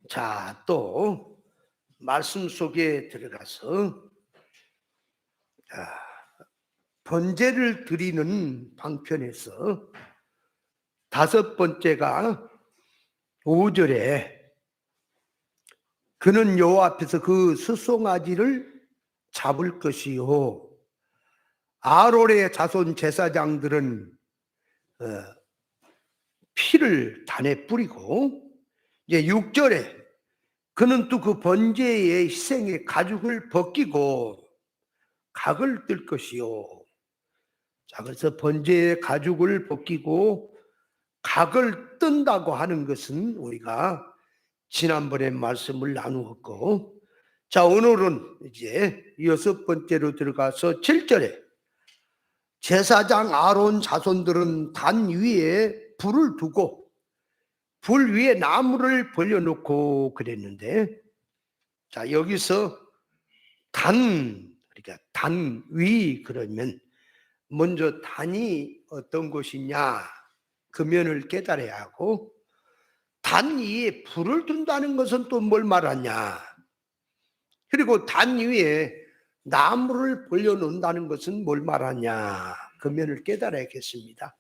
자, 또 말씀 속에 들어가서 번제를 드리는 방편에서 다섯 번째가 5절에 그는 여호와 앞에서 그 수송아지를 잡을 것이요 아론의 자손 제사장들은 피를 단에 뿌리고, 이제 6절에 그는 또 그 번제의 희생의 가죽을 벗기고 각을 뜰 것이요. 자, 그래서 번제의 가죽을 벗기고 각을 뜬다고 하는 것은 우리가 지난번에 말씀을 나누었고, 자, 오늘은 이제 여섯 번째로 들어가서 7절에 제사장 아론 자손들은 단 위에 불을 두고 불 위에 나무를 벌려놓고 그랬는데, 자, 여기서 그러니까 단 위 그러면 먼저 단이 어떤 것이냐 그 면을 깨달아야 하고, 단 위에 불을 둔다는 것은 또 뭘 말하냐, 그리고 단 위에 나무를 벌려놓는다는 것은 뭘 말하냐 그 면을 깨달아야겠습니다.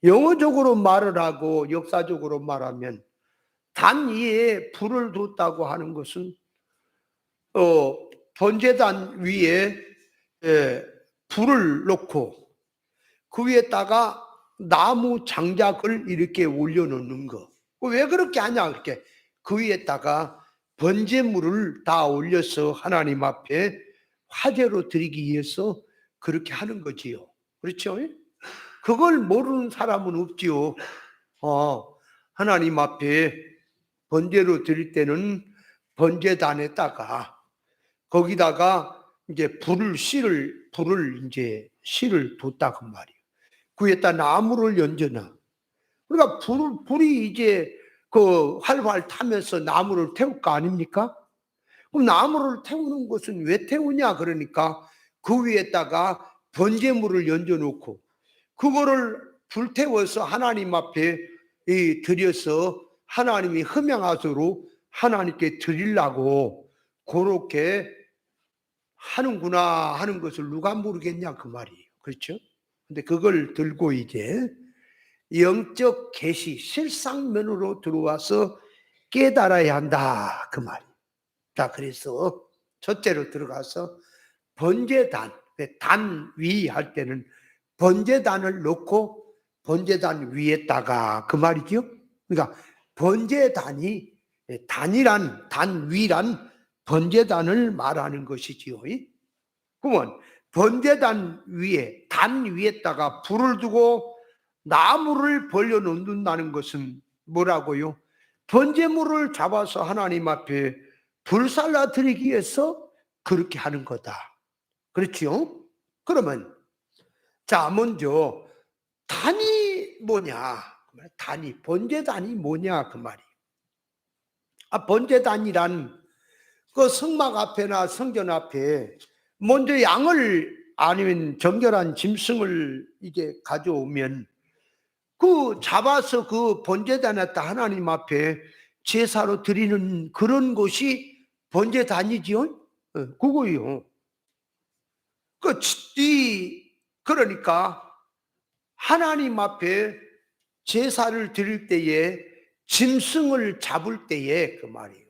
영어적으로 말을 하고 역사적으로 말하면 단 위에 불을 뒀다고 하는 것은 번제단 위에 불을 놓고 그 위에다가 나무 장작을 이렇게 올려놓는 거. 왜 그렇게 하냐, 그렇게 그 위에다가 번제물을 다 올려서 하나님 앞에 화제로 드리기 위해서 그렇게 하는 거지요. 그렇죠? 그걸 모르는 사람은 없지요. 하나님 앞에 번제로 드릴 때는 번제단에다가 거기다가 이제 불을 이제 실을 뒀다고 말이에요. 그 위에다 나무를 얹어놔. 그러니까 불이 이제 그 활활 타면서 나무를 태울 거 아닙니까? 그럼 나무를 태우는 것은 왜 태우냐? 그러니까 그 위에다가 번제물을 얹어놓고 그거를 불태워서 하나님 앞에 드려서 하나님이 흠양하도록 하나님께 드리려고 그렇게 하는구나 하는 것을 누가 모르겠냐 그 말이에요. 그렇죠? 근데 그걸 들고 이제 영적 계시 실상면으로 들어와서 깨달아야 한다 그 말이에요. 자, 그래서 첫째로 들어가서 번제단, 단위 할 때는 번제단을 놓고 번제단 위에다가 그 말이죠. 그러니까 번제단이 단위란 번제단을 말하는 것이지요. 그러면 번제단 위에 단 위에다가 불을 두고 나무를 벌려놓는다는 것은 뭐라고요? 번제물을 잡아서 하나님 앞에 불살라 드리기 위해서 그렇게 하는 거다. 그렇죠? 그러면 자, 먼저 단이 뭐냐? 번제단이 뭐냐 그 말이에요. 번제단이란 그 성막 앞에나 성전 앞에 먼저 양을 아니면 정결한 짐승을 이게 가져오면 그 잡아서 그 번제단에다 하나님 앞에 제사로 드리는 그런 곳이 번제단이지요. 그거요. 그러니까 하나님 앞에 제사를 드릴 때에 짐승을 잡을 때에 그 말이에요.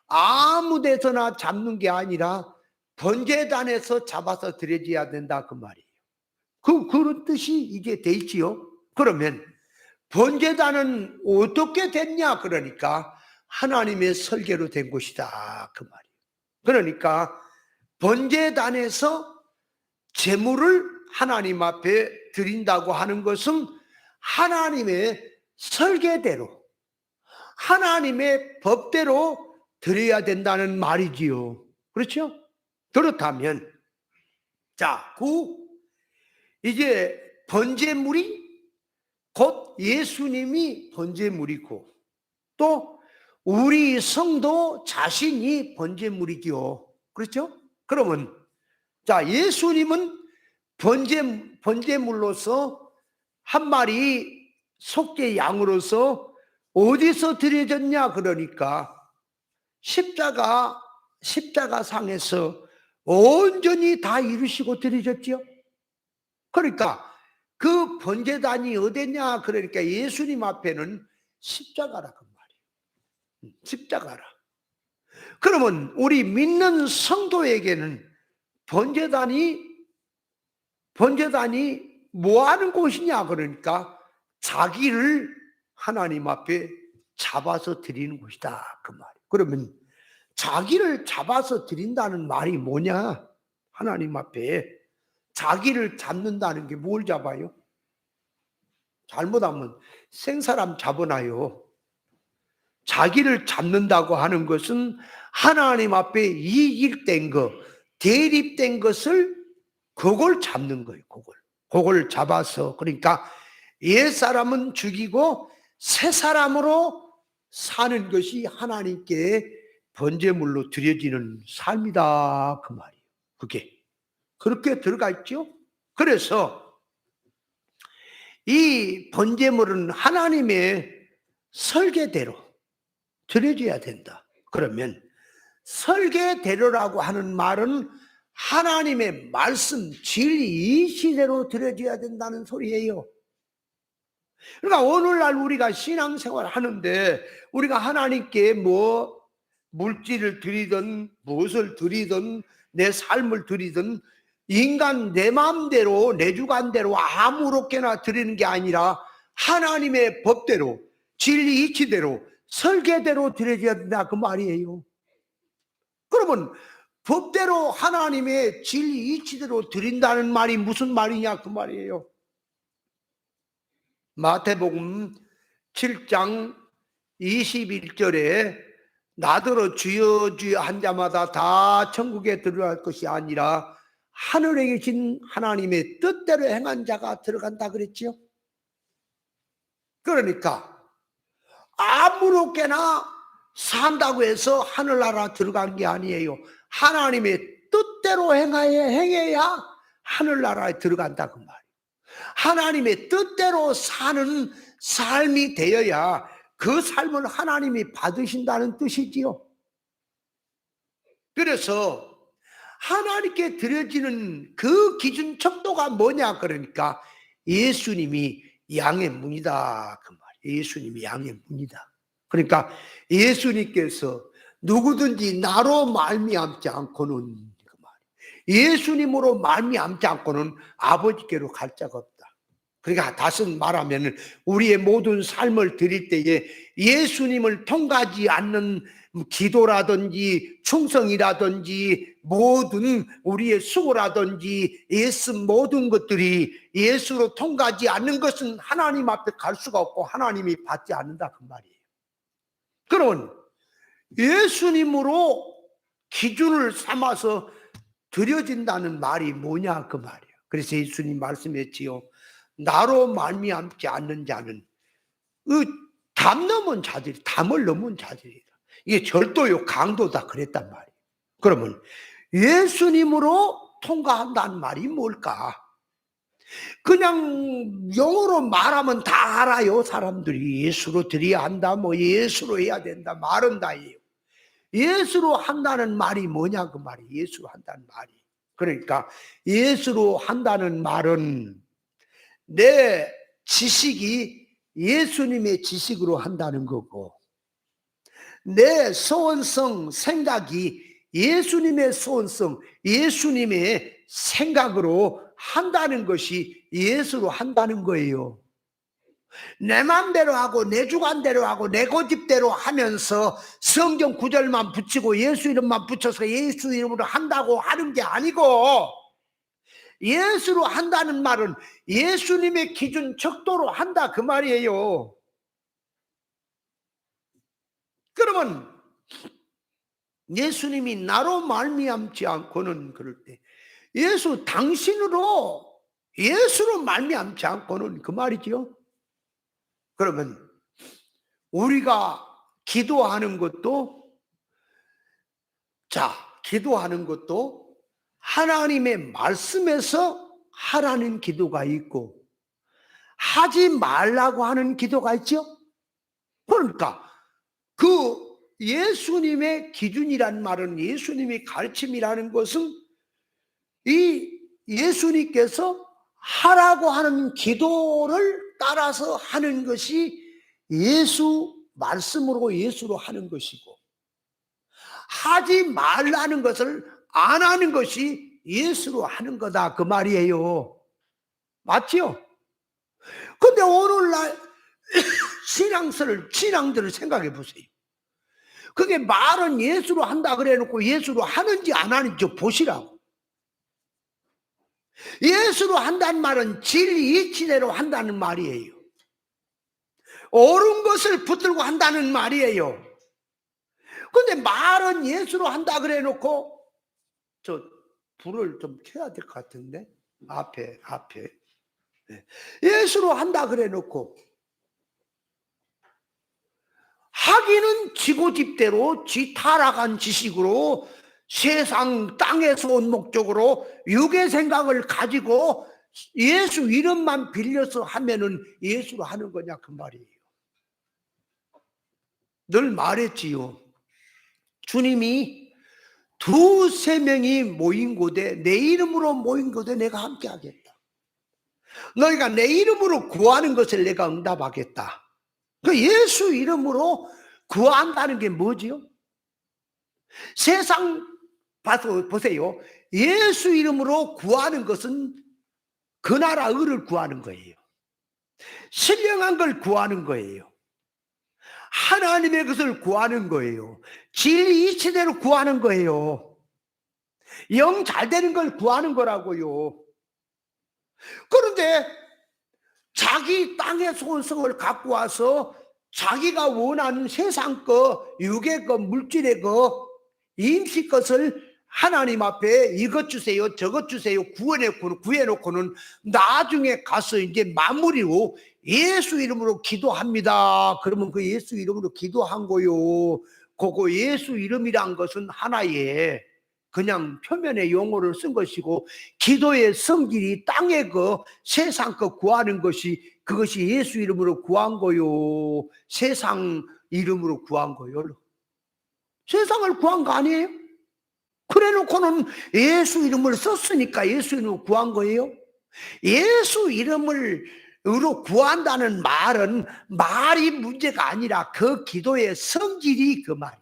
아무 데서나 잡는 게 아니라 번제단에서 잡아서 드려져야 된다 그 말이에요. 그런 뜻이 이게 돼 있지요. 그러면 번제단은 어떻게 됐냐? 그러니까 하나님의 설계로 된 것이다 그 말이에요. 그러니까 번제단에서 제물을 하나님 앞에 드린다고 하는 것은 하나님의 설계대로 하나님의 법대로 드려야 된다는 말이지요. 그렇죠? 그렇다면 자, 이제 번제물이 곧 예수님이 번제물이고 또 우리 성도 자신이 번제물이지요. 그렇죠? 그러면 자, 예수님은 번제물로서 한 마리 속죄 양으로서 어디서 드려졌냐? 그러니까 십자가상에서 온전히 다 이루시고 드리셨죠. 그러니까 그 번제단이 어디냐? 그러니까 예수님 앞에는 십자가라 그 말이에요. 십자가라. 그러면 우리 믿는 성도에게는 번제단이 뭐 하는 곳이냐? 그러니까 자기를 하나님 앞에 잡아서 드리는 곳이다 그 말이에요. 그러면 자기를 잡아서 드린다는 말이 뭐냐? 하나님 앞에 자기를 잡는다는 게 뭘 잡아요? 잘못하면 생사람 잡아놔요. 자기를 잡는다고 하는 것은 하나님 앞에 이익된 것, 대립된 것을 그걸 잡는 거예요. 그걸 잡아서, 그러니까 옛사람은 죽이고 새 사람으로 사는 것이 하나님께 번제물로 드려지는 삶이다 그 말이에요. 그게 그렇게 들어가 있죠. 그래서 이 번제물은 하나님의 설계대로 드려져야 된다. 그러면 설계대로라고 하는 말은 하나님의 말씀, 진리 이 시대로 드려져야 된다는 소리예요. 그러니까 오늘날 우리가 신앙생활 하는데 우리가 하나님께 뭐 물질을 드리든 무엇을 드리든 내 삶을 드리든 인간 내 마음대로 내 주관대로 아무렇게나 드리는 게 아니라 하나님의 법대로 진리 이치대로 설계대로 드려져야 된다 그 말이에요. 그러면 법대로 하나님의 진리 이치대로 드린다는 말이 무슨 말이냐 그 말이에요. 마태복음 7장 21절에 나더러 주여 주여 한 자마다 다 천국에 들어갈 것이 아니라 하늘에 계신 하나님의 뜻대로 행한 자가 들어간다 그랬지요. 그러니까 아무렇게나 산다고 해서 하늘나라 들어간 게 아니에요. 하나님의 뜻대로 행해야 하늘나라에 들어간다 그 말이에요. 하나님의 뜻대로 사는 삶이 되어야 그 삶을 하나님이 받으신다는 뜻이지요. 그래서 하나님께 드려지는 그 기준 척도가 뭐냐 그러니까 예수님이 양의 문이다 그 말이에요. 예수님이 양의 문이다. 그러니까 예수님께서 누구든지 나로 말미암지 않고는 그 말이에요. 예수님으로 말미암지 않고는 아버지께로 갈 자가 없다. 그러니까 다시 말하면 우리의 모든 삶을 드릴 때에 예수님을 통과하지 않는 기도라든지 충성이라든지 모든 우리의 수고라든지 예수 모든 것들이 예수로 통과하지 않는 것은 하나님 앞에 갈 수가 없고 하나님이 받지 않는다 그 말이에요. 그러면 예수님으로 기준을 삼아서 드려진다는 말이 뭐냐 그 말이에요. 그래서 예수님 말씀했지요. 나로 말미암지 않는 자는 담을 넘은 자들이다. 이게 절도요 강도다 그랬단 말이에요. 그러면 예수님으로 통과한다는 말이 뭘까? 그냥 영어로 말하면 다 알아요. 사람들이 예수로 드려야 한다, 뭐 예수로 해야 된다, 말은 다 해요. 예수로 한다는 말이 뭐냐 그 말이 예수로 한다는 말이. 그러니까 예수로 한다는 말은 내 지식이 예수님의 지식으로 한다는 거고 내 소원성 생각이 예수님의 소원성 예수님의 생각으로 한다는 것이 예수로 한다는 거예요. 내 맘대로 하고 내 주관대로 하고 내 고집대로 하면서 성경 구절만 붙이고 예수 이름만 붙여서 예수 이름으로 한다고 하는 게 아니고 예수로 한다는 말은 예수님의 기준 척도로 한다 그 말이에요. 그러면 예수님이 나로 말미암지 않고는 그럴 때 예수 당신으로 예수로 말미암지 않고는 그 말이죠. 그러면 우리가 기도하는 것도 기도하는 것도 하나님의 말씀에서 하라는 기도가 있고 하지 말라고 하는 기도가 있죠. 그러니까 그 예수님의 기준이란 말은, 예수님의 가르침이라는 것은 이 예수님께서 하라고 하는 기도를 따라서 하는 것이 예수 말씀으로 예수로 하는 것이고, 하지 말라는 것을 안 하는 것이 예수로 하는 거다, 그 말이에요. 맞죠? 근데 오늘날 신앙들을 생각해 보세요. 그게 말은 예수로 한다 그래 놓고 예수로 하는지 안 하는지 보시라고. 예수로 한다는 말은 진리 이치대로 한다는 말이에요. 옳은 것을 붙들고 한다는 말이에요. 근데 말은 예수로 한다 그래 놓고, 저 불을 좀 켜야 될 것 같은데, 앞에 예수로 한다 그래 놓고 하기는 지고집대로 지 타락한 지식으로 세상 땅에서 온 목적으로 육의 생각을 가지고 예수 이름만 빌려서 하면은 예수로 하는 거냐, 그 말이에요. 늘 말했지요. 주님이 두세 명이 모인 곳에, 내 이름으로 모인 곳에 내가 함께 하겠다. 너희가 내 이름으로 구하는 것을 내가 응답하겠다. 그 예수 이름으로 구한다는 게 뭐지요? 세상 봐서 보세요. 예수 이름으로 구하는 것은 그 나라 의를 구하는 거예요. 신령한 걸 구하는 거예요. 하나님의 것을 구하는 거예요. 진리 이치대로 구하는 거예요. 영 잘 되는 걸 구하는 거라고요. 그런데 자기 땅의 소원성을 갖고 와서 자기가 원하는 세상 거, 육의 거, 물질의 거, 임시 것을 하나님 앞에 이것 주세요, 저것 주세요 구해놓고는 나중에 가서 이제 마무리로 예수 이름으로 기도합니다. 그러면 그 예수 이름으로 기도한 거요. 그거 예수 이름이란 것은 하나의 그냥 표면의 용어를 쓴 것이고, 기도의 성질이 땅의 거, 세상 거 구하는 것이, 그것이 예수 이름으로 구한 거요. 세상 이름으로 구한 거요. 세상을 구한 거 아니에요? 그래 놓고는 예수 이름을 썼으니까 예수 이름으로 구한 거예요. 예수 이름으로 구한다는 말은 말이 문제가 아니라 그 기도의 성질이 그 말이에요.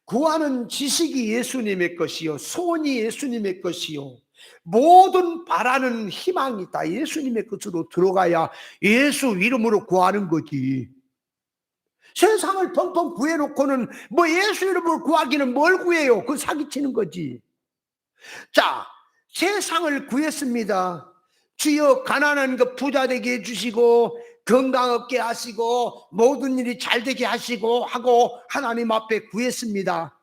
구하는 지식이 예수님의 것이요, 소원이 예수님의 것이요, 모든 바라는 희망이 다 예수님의 것으로 들어가야 예수 이름으로 구하는 거지. 세상을 펑펑 구해놓고는 뭐 예수 이름으로 구하기는 뭘 구해요? 그건 사기치는 거지. 자, 세상을 구했습니다. 주여 가난한 것 부자 되게 해주시고 건강 얻게 하시고 모든 일이 잘 되게 하시고 하고 하나님 앞에 구했습니다.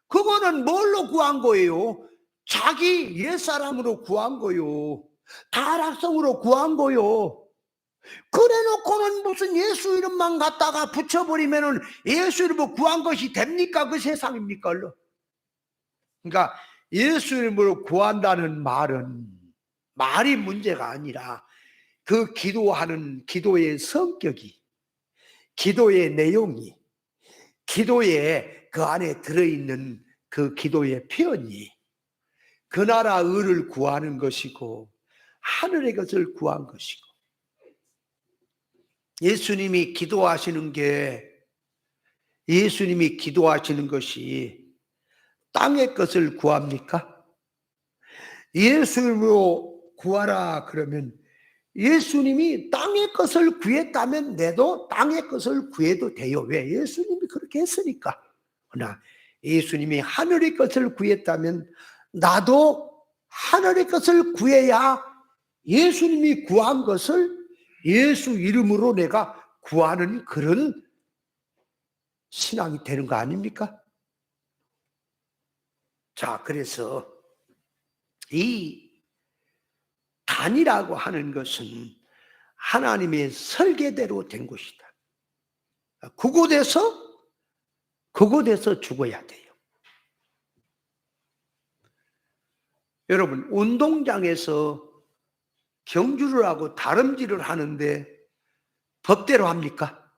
그거는 뭘로 구한 거예요? 자기 옛사람으로 구한 거요. 타락성으로 구한 거요. 그래 놓고는 무슨 예수 이름만 갖다가 붙여버리면은 예수 이름으로 구한 것이 됩니까? 그 세상입니까? 그러니까 예수 이름으로 구한다는 말은 말이 문제가 아니라 그 기도하는 기도의 성격이, 기도의 내용이, 기도의 그 안에 들어있는 그 기도의 표현이 그 나라 의를 구하는 것이고 하늘의 것을 구한 것이고, 예수님이 기도하시는 것이 땅의 것을 구합니까? 예수님으로 구하라 그러면 예수님이 땅의 것을 구했다면 내도 땅의 것을 구해도 돼요. 왜? 예수님이 그렇게 했으니까. 그러나 예수님이 하늘의 것을 구했다면 나도 하늘의 것을 구해야 예수님이 구한 것을 예수 이름으로 내가 구하는 그런 신앙이 되는 거 아닙니까? 자, 그래서 이 단이라고 하는 것은 하나님의 설계대로 된 것이다. 그곳에서 죽어야 돼요. 여러분, 운동장에서 경주를 하고 다름질을 하는데 법대로 합니까?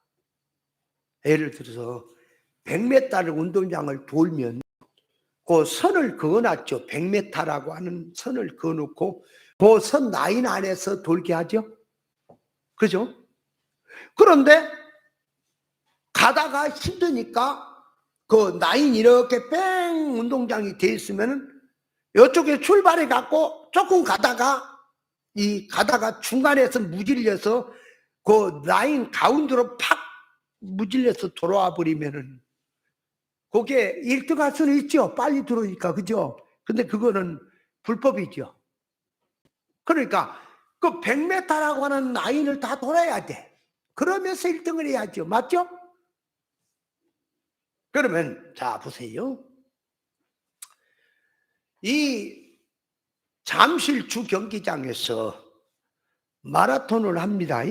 예를 들어서 100m를 운동장을 돌면 그 선을 그어놨죠. 100m라고 하는 선을 그어놓고 그 선 라인 안에서 돌게 하죠. 그죠? 그런데 가다가 힘드니까 그 라인 이렇게 뺑 운동장이 돼 있으면은 이쪽에 출발해 갖고 조금 가다가 중간에서 무질려서 그 라인 가운데로 팍 무질려서 돌아와 버리면은 그게 1등 할 수는 있죠. 빨리 들어오니까. 그죠? 근데 그거는 불법이죠. 그러니까 그 100m라고 하는 라인을 다 돌아야 돼. 그러면서 1등을 해야죠. 맞죠? 그러면 자 보세요. 이 잠실주 경기장에서 마라톤을 합니다.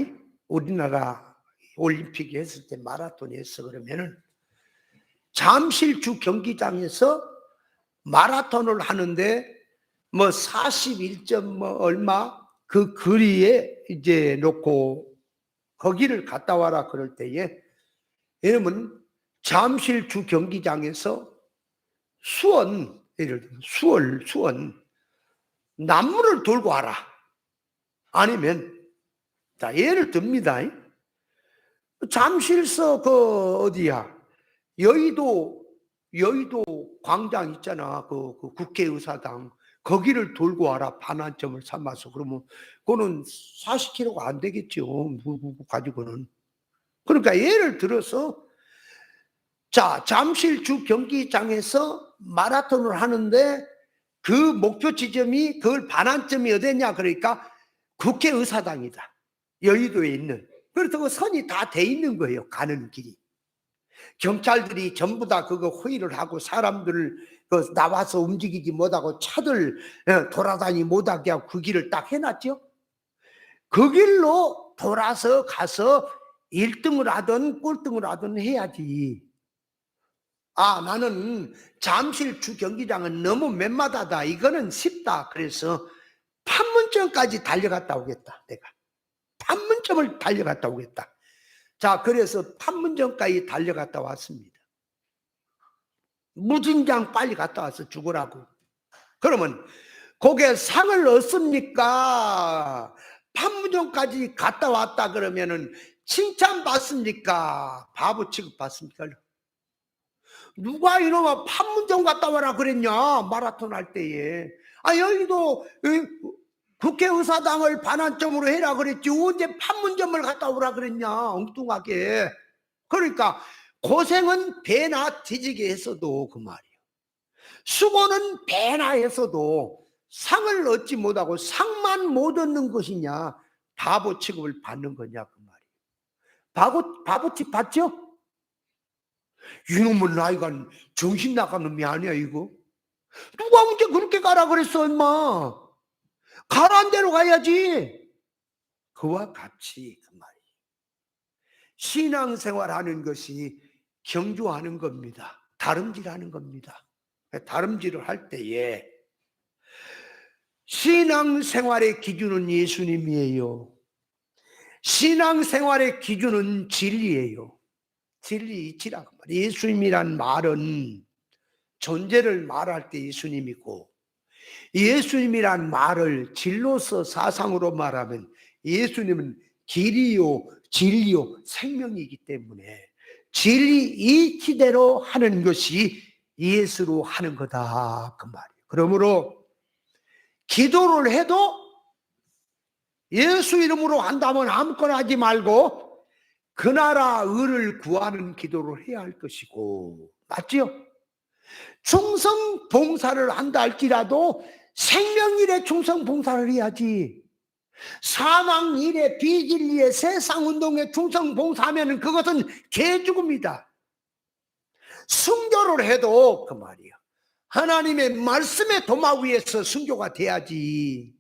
우리나라 올림픽이 했을 때 마라톤이 했어. 그러면은 잠실주 경기장에서 마라톤을 하는데 뭐 41점 뭐 얼마 그 거리에 이제 놓고 거기를 갔다 와라 그럴 때에 여러분 잠실주 경기장에서 수원 예를 들면 수원 남문을 돌고 와라. 아니면 자 예를 듭니다. 잠실서 그 어디야 여의도 광장 있잖아. 그 국회의사당 거기를 돌고 와라. 반환점을 삼아서. 그러면 그거는 40km가 안 되겠죠. 가지고는. 그러니까 예를 들어서 자 잠실주 경기장에서 마라톤을 하는데 그 목표 지점이 그걸 반환점이 어디냐 그러니까 국회의사당이다. 여의도에 있는. 그래서 그 선이 다 돼 있는 거예요. 가는 길이. 경찰들이 전부 다 그거 호의를 하고 사람들을 그 나와서 움직이지 못하고 차들 돌아다니 못하게 하고 그 길을 딱 해놨죠. 그 길로 돌아서 가서 1등을 하든 꼴등을 하든 해야지. 아 나는 잠실주 경기장은 너무 맨마다다. 이거는 쉽다. 그래서 판문점까지 달려갔다 오겠다. 내가 판문점을 달려갔다 오겠다. 자 그래서 판문점까지 달려갔다 왔습니다. 무진장 빨리 갔다 와서 죽으라고. 그러면 거기에 상을 얻습니까? 판문점까지 갔다 왔다 그러면은 칭찬받습니까? 바보 취급받습니까? 누가 이놈아 판문점 갔다 와라 그랬냐 마라톤 할 때에. 아 여기도 국회의사당을 반환점으로 해라 그랬지 언제 판문점을 갔다 오라 그랬냐 엉뚱하게. 그러니까 고생은 배나 뒤지게 했어도 그 말이에요. 수고는 배나 했어도 상을 얻지 못하고 상만 못 얻는 것이냐 바보 취급을 받는 거냐 그 말이에요. 바보짓 받죠? 이놈은 나이가 정신 나간 놈이 아니야 이거. 누가 언제 그렇게 가라 그랬어 엄마. 가라는 대로 가야지. 그와 같이 그 말이에요. 신앙생활하는 것이 경주하는 겁니다. 다름질하는 겁니다. 다름질을 할 때에 신앙생활의 기준은 예수님이에요. 신앙생활의 기준은 진리예요. 진리 이치라고 말이에요. 예수님이란 말은 존재를 말할 때 예수님이고 예수님이란 말을 진로서 사상으로 말하면 예수님은 길이요 진리요 생명이기 때문에 진리 이치대로 하는 것이 예수로 하는 거다 그 말이에요. 그러므로 기도를 해도 예수 이름으로 한다면 아무거나 하지 말고 그 나라 의를 구하는 기도를 해야 할 것이고 맞죠? 충성 봉사를 한다 할지라도 생명일에 충성 봉사를 해야지. 사망일에 비진리에 세상운동에 충성 봉사하면 그것은 개죽음이다. 순교를 해도 그 말이야 하나님의 말씀의 도마 위에서 순교가 돼야지.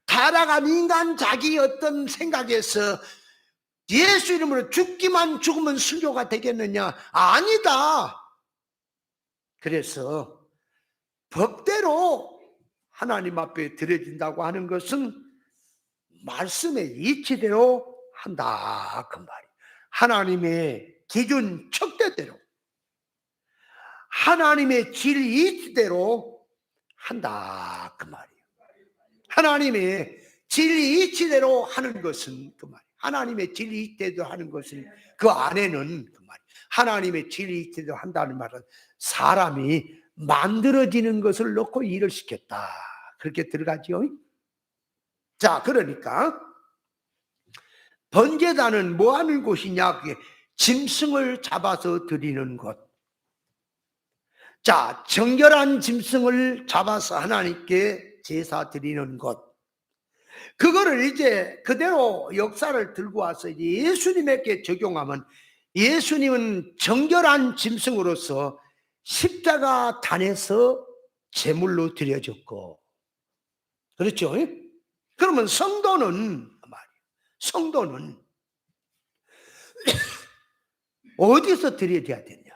타락한 인간 자기 어떤 생각에서 예수 이름으로 죽기만 죽으면 순교가 되겠느냐? 아니다. 그래서 법대로 하나님 앞에 드려진다고 하는 것은 말씀의 이치대로 한다 그 말이에요. 하나님의 기준 척대대로 하나님의 진리이치대로 한다 그 말이에요. 하나님의 진리이치대로 하는 것은 그 말이에요. 하나님의 진리이치대로 하는 것은 그 안에는 그 말이에요. 하나님의 진리이치대로 한다는 말은 사람이 만들어지는 것을 놓고 일을 시켰다 그렇게 들어가죠. 자, 그러니까 번제단은 뭐 하는 곳이냐? 그게 짐승을 잡아서 드리는 곳. 자, 정결한 짐승을 잡아서 하나님께 제사 드리는 것. 그거를 이제 그대로 역사를 들고 와서 예수님에게 적용하면 예수님은 정결한 짐승으로서 십자가 단에서 제물로 드려졌고, 그렇죠? 그러면 성도는 어디서 드려야 되냐?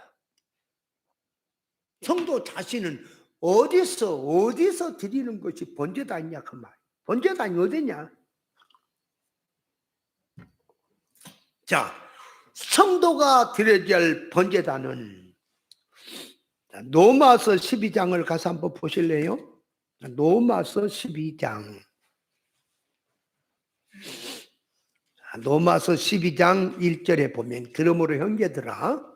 성도 자신은 어디서 드리는 것이 번제단이냐 그 말. 번제단이 어디냐? 자, 성도가 드려야 할 번제단은 로마서 12장을 가서 한번 보실래요? 로마서 12장. 로마서 12장 1절에 보면 그러므로 형제들아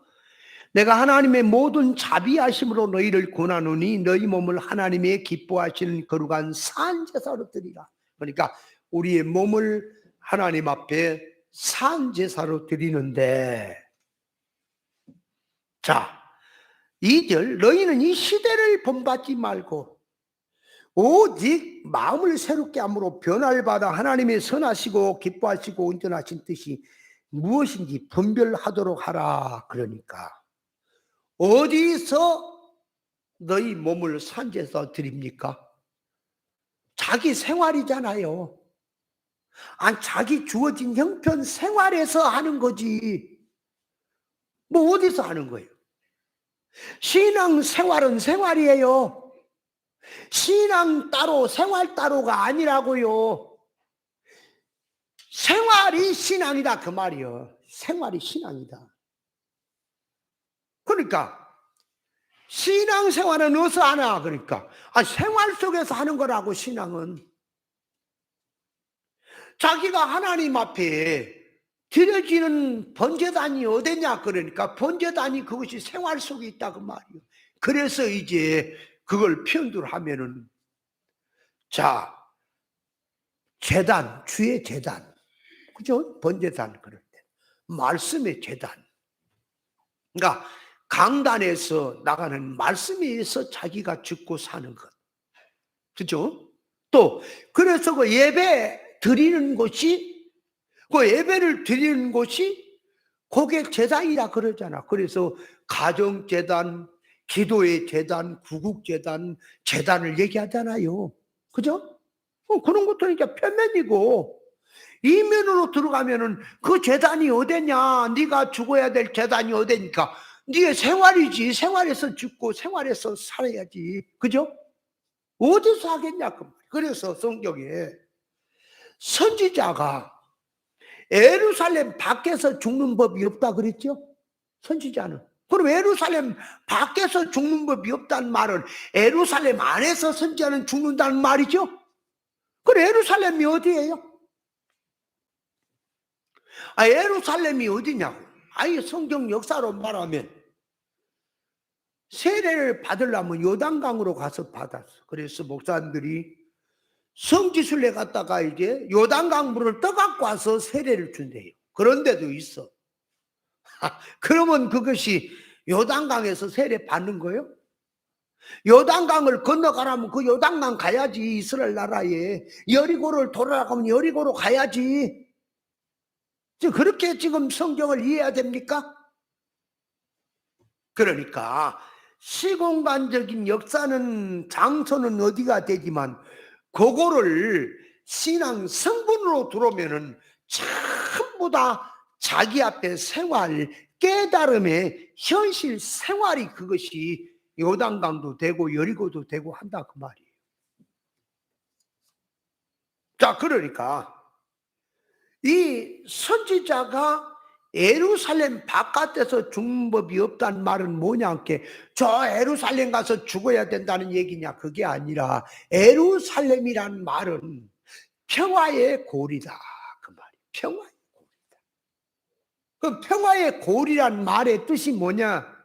내가 하나님의 모든 자비하심으로 너희를 권하노니 너희 몸을 하나님의 기뻐하시는 거룩한 산제사로 드리라. 그러니까 우리의 몸을 하나님 앞에 산제사로 드리는데, 자 2절 너희는 이 시대를 본받지 말고 오직 마음을 새롭게 함으로 변화를 받아 하나님의 선하시고 기뻐하시고 온전하신 뜻이 무엇인지 분별하도록 하라. 그러니까 어디서 너희 몸을 산제사 드립니까? 자기 생활이잖아요. 자기 주어진 형편 생활에서 하는 거지. 뭐 어디서 하는 거예요? 신앙 생활은 생활이에요. 신앙 따로 생활 따로가 아니라고요. 생활이 신앙이다 그 말이요. 생활이 신앙이다. 그러니까 신앙생활은 어디서 하나? 그러니까 생활 속에서 하는 거라고. 신앙은 자기가 하나님 앞에 드려지는 번제단이 어디냐? 그러니까 번제단이 그것이 생활 속에 있다 그 말이요. 그래서 이제 그걸 표현을 하면은, 자 제단, 주의 제단, 그죠? 번제단 그럴 때 말씀의 제단, 그러니까 강단에서 나가는 말씀에 의해서 자기가 죽고 사는 것, 그죠? 또 그래서 그 예배 드리는 곳이, 그 예배를 드리는 곳이 그게 제단이라 그러잖아. 그래서 가정제단, 기도의 제단, 구국제단, 제단을 얘기하잖아요. 그죠? 그런 것도 이제 표면이고, 이면으로 들어가면은 그 제단이 어디냐? 네가 죽어야 될 제단이 어디니까? 네가 생활이지. 생활에서 죽고 생활에서 살아야지. 그죠? 어디서 하겠냐? 그래서 성경에 선지자가 예루살렘 밖에서 죽는 법이 없다 그랬죠? 선지자는. 그럼 예루살렘 밖에서 죽는 법이 없다는 말은 예루살렘 안에서 선지자는 죽는다는 말이죠? 그럼 예루살렘이 어디예요? 예루살렘이 어디냐고. 아예 성경 역사로 말하면 세례를 받으려면 요단강으로 가서 받았어. 그래서 목사님들이 성지순례 갔다가 이제 요단강 물을 떠갖고 와서 세례를 준대요. 그런 데도 있어. 그러면 그것이 요단강에서 세례 받는 거예요? 요단강을 건너가라면 그 요단강 가야지. 이스라엘 나라에 여리고를 돌아가면 여리고로 가야지. 지금 그렇게 지금 성경을 이해해야 됩니까? 그러니까 시공간적인 역사는, 장소는 어디가 되지만 그거를 신앙 성분으로 들어오면은 전부 다 자기 앞에 생활, 깨달음의 현실 생활이 그것이 요단강도 되고 여리고도 되고 한다 그 말이에요. 자, 그러니까 이 선지자가 예루살렘 바깥에서 죽는 법이 없다는 말은 뭐냐? 저 예루살렘 가서 죽어야 된다는 얘기냐? 그게 아니라 예루살렘이란 말은 평화의 고리다 그 말이에요. 평화의 고리다. 그 평화의 고리란 말의 뜻이 뭐냐?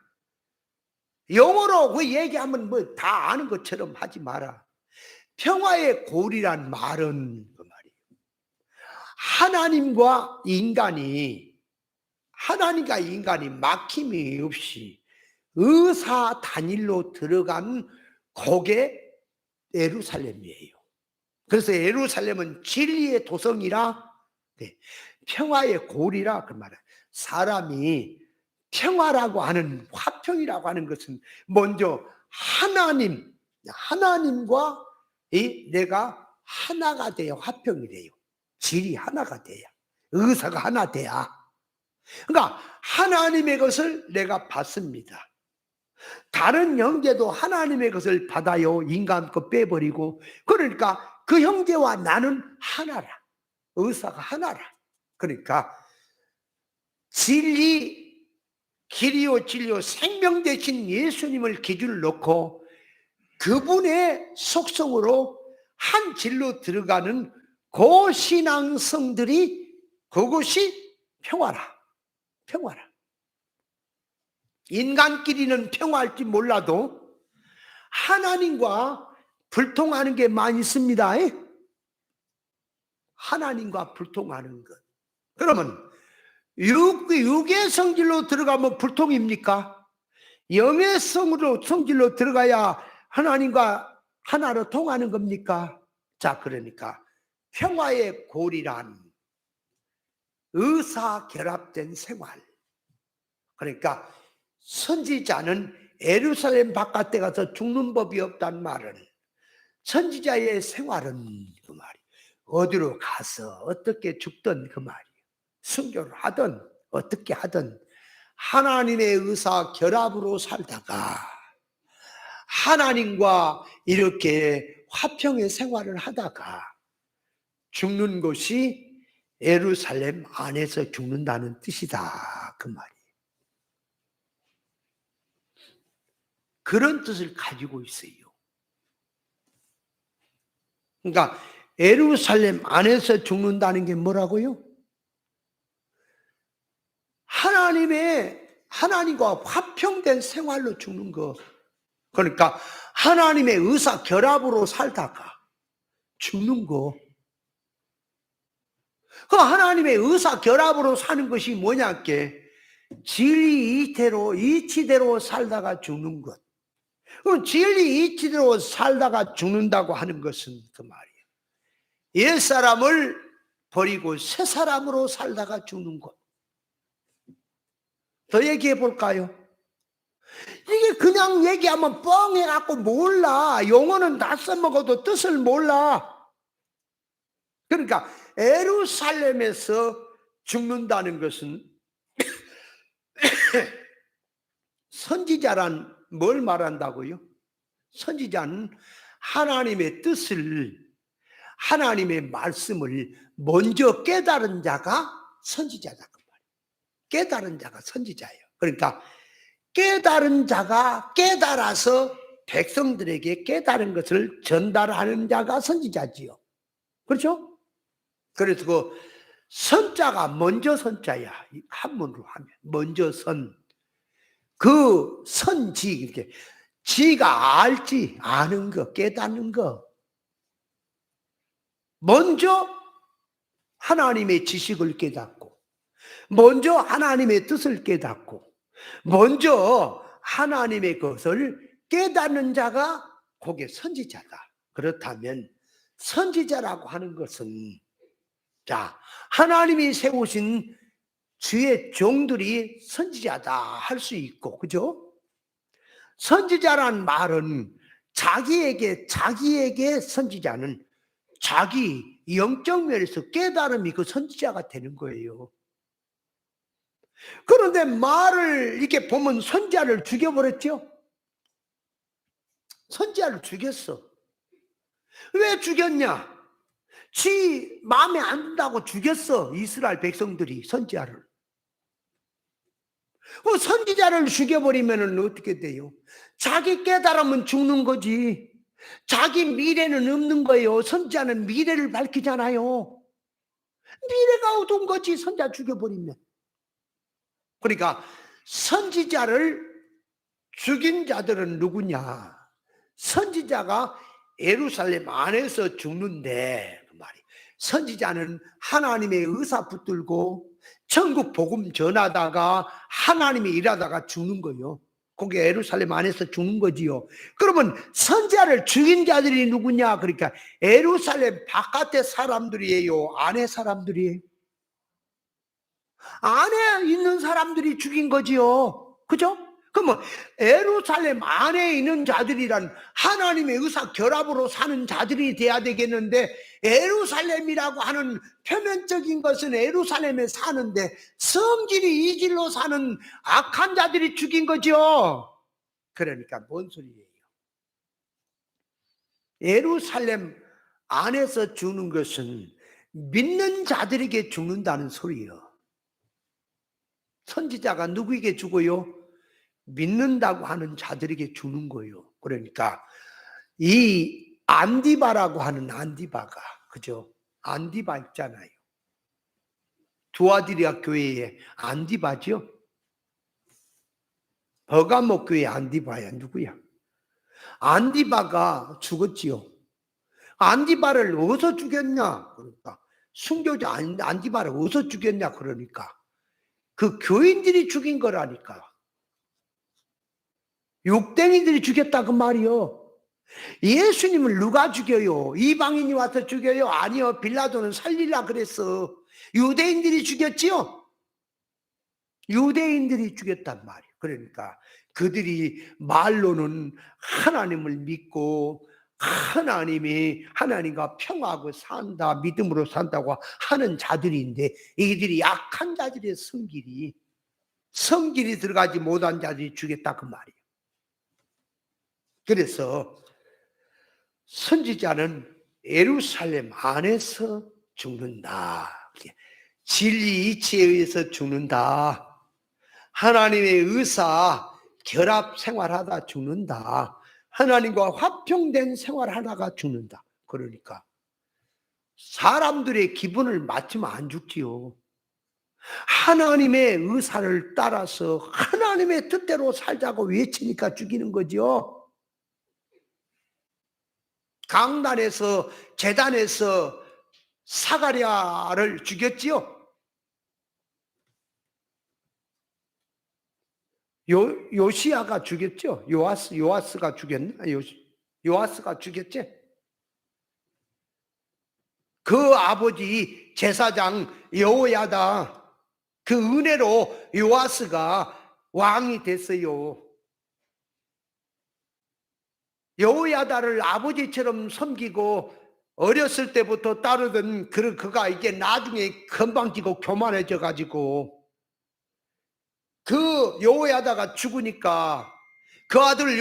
영어로 그 얘기하면 뭐 다 아는 것처럼 하지 마라. 평화의 고리란 말은 그 말이에요. 하나님과 인간이 막힘이 없이 의사 단일로 들어간 그게 예루살렘이에요. 그래서 예루살렘은 진리의 도성이라, 네, 평화의 고리라 그 말이에요. 사람이 평화라고 하는, 화평이라고 하는 것은 먼저 하나님과 내가 하나가 돼야 화평이 돼요. 질이 하나가 돼야, 의사가 하나 돼야. 그러니까 하나님의 것을 내가 받습니다. 다른 형제도 하나님의 것을 받아요. 인간 것 빼버리고. 그러니까 그 형제와 나는 하나라. 의사가 하나라. 그러니까 진리, 길이요 진리요 생명 되신 예수님을 기준을 놓고 그분의 속성으로 한 질로 들어가는 그 신앙성들이, 그것이 평화라. 평화라. 인간끼리는 평화할지 몰라도 하나님과 불통하는 게 많이 있습니다. 하나님과 불통하는 것. 그러면 육의 성질로 들어가면 불통입니까? 영의 성질로 들어가야 하나님과 하나로 통하는 겁니까? 자, 그러니까 평화의 고리란 의사결합된 생활. 그러니까 선지자는 예루살렘 바깥에 가서 죽는 법이 없다는 말은, 선지자의 생활은 그 말이 어디로 가서 어떻게 죽든 그 말이에요. 순교를 하든 어떻게 하든 하나님의 의사 결합으로 살다가 하나님과 이렇게 화평의 생활을 하다가 죽는 것이 예루살렘 안에서 죽는다는 뜻이다 그 말이에요. 그런 뜻을 가지고 있어요. 그러니까 예루살렘 안에서 죽는다는 게 뭐라고요? 하나님과 화평된 생활로 죽는 거. 그러니까 하나님의 의사 결합으로 살다가 죽는 거. 그 하나님의 의사 결합으로 사는 것이 뭐냐? 진리 이치대로 살다가 죽는 것. 그럼 진리 이치대로 살다가 죽는다고 하는 것은 그 말이에요. 옛사람을 버리고 새 사람으로 살다가 죽는 것. 더 얘기해 볼까요? 이게 그냥 얘기하면 뻥해갖고 몰라. 용어는 다 써먹어도 뜻을 몰라. 그러니까 예루살렘에서 죽는다는 것은 선지자란 뭘 말한다고요? 선지자는 하나님의 뜻을, 하나님의 말씀을 먼저 깨달은 자가 선지자다. 깨달은 자가 선지자예요. 그러니까 깨달은 자가 깨달아서 백성들에게 깨달은 것을 전달하는 자가 선지자지요. 그렇죠? 그래서 그 선자가 먼저 선자야. 한문으로 하면 먼저 선. 그 선지, 이렇게 지가 알지, 아는 거, 깨닫는 거. 먼저 하나님의 지식을 깨닫고, 먼저 하나님의 뜻을 깨닫고, 먼저 하나님의 것을 깨닫는 자가 그게 선지자다. 그렇다면 선지자라고 하는 것은, 자, 하나님이 세우신 주의 종들이 선지자다 할 수 있고, 그죠? 선지자란 말은 자기에게 선지자는 자기 영적 면에서 깨달음이 그 선지자가 되는 거예요. 그런데 말을 이렇게 보면 선지자를 죽여버렸죠? 선지자를 죽였어. 왜 죽였냐? 지 마음에 안 든다고 죽였어. 이스라엘 백성들이 선지자를. 그 선지자를 죽여버리면 어떻게 돼요? 자기 깨달으면 죽는 거지. 자기 미래는 없는 거예요. 선지자는 미래를 밝히잖아요. 미래가 어두운 거지, 선지자 죽여버리면. 그러니까 선지자를 죽인 자들은 누구냐? 선지자가 예루살렘 안에서 죽는데, 그 말이 선지자는 하나님의 의사 붙들고 천국 복음 전하다가 하나님이 일하다가 죽는 거예요. 그게 예루살렘 안에서 죽는 거지요. 그러면 선지자를 죽인 자들이 누구냐? 그러니까 예루살렘 바깥의 사람들이에요, 안에 사람들이에요? 안에 있는 사람들이 죽인 거지요. 그죠? 그러면 예루살렘 안에 있는 자들이란 하나님의 의사 결합으로 사는 자들이 돼야 되겠는데, 예루살렘이라고 하는 표면적인 것은 예루살렘에 사는데 성질이 이 길로 사는 악한 자들이 죽인 거죠. 그러니까 뭔 소리예요? 예루살렘 안에서 죽는 것은 믿는 자들에게 죽는다는 소리예요. 선지자가 누구에게 죽어요? 믿는다고 하는 자들에게 주는 거예요. 그러니까 이 안디바라고 하는 안디바가, 그죠? 안디바 있잖아요. 두아디리아 교회의 안디바죠. 버가모 교회 안디바야 누구야? 안디바가 죽었지요. 안디바를 어디서 죽였냐? 그러니까 순교자 안디바를 어디서 죽였냐? 그러니까 그 교인들이 죽인 거라니까. 육댕이들이 죽였다 그 말이요. 예수님을 누가 죽여요? 이방인이 와서 죽여요? 아니요, 빌라도는 살리라 그랬어. 유대인들이 죽였지요. 유대인들이 죽였단 말이에요. 그러니까 그들이 말로는 하나님을 믿고 하나님과 평화하고 산다, 믿음으로 산다고 하는 자들인데, 이들이 약한 자들의 성질이 들어가지 못한 자들이 죽였다 그 말이에요. 그래서 선지자는 예루살렘 안에서 죽는다. 진리 이치에 의해서 죽는다. 하나님의 의사 결합 생활하다 죽는다. 하나님과 화평된 생활하다가 죽는다. 그러니까 사람들의 기분을 맞추면 안 죽지요. 하나님의 의사를 따라서 하나님의 뜻대로 살자고 외치니까 죽이는 거죠. 강단에서 제단에서 사가랴를 죽였지요. 요시야가 죽였죠. 요아스가 죽였나? 요아스가 죽였지. 그 아버지 제사장 여호야다, 그 은혜로 요아스가 왕이 됐어요. 여호야다를 아버지처럼 섬기고 어렸을 때부터 따르던 그가 이게 나중에 건방지고 교만해져 가지고 그 여호야다가 죽으니까 그 아들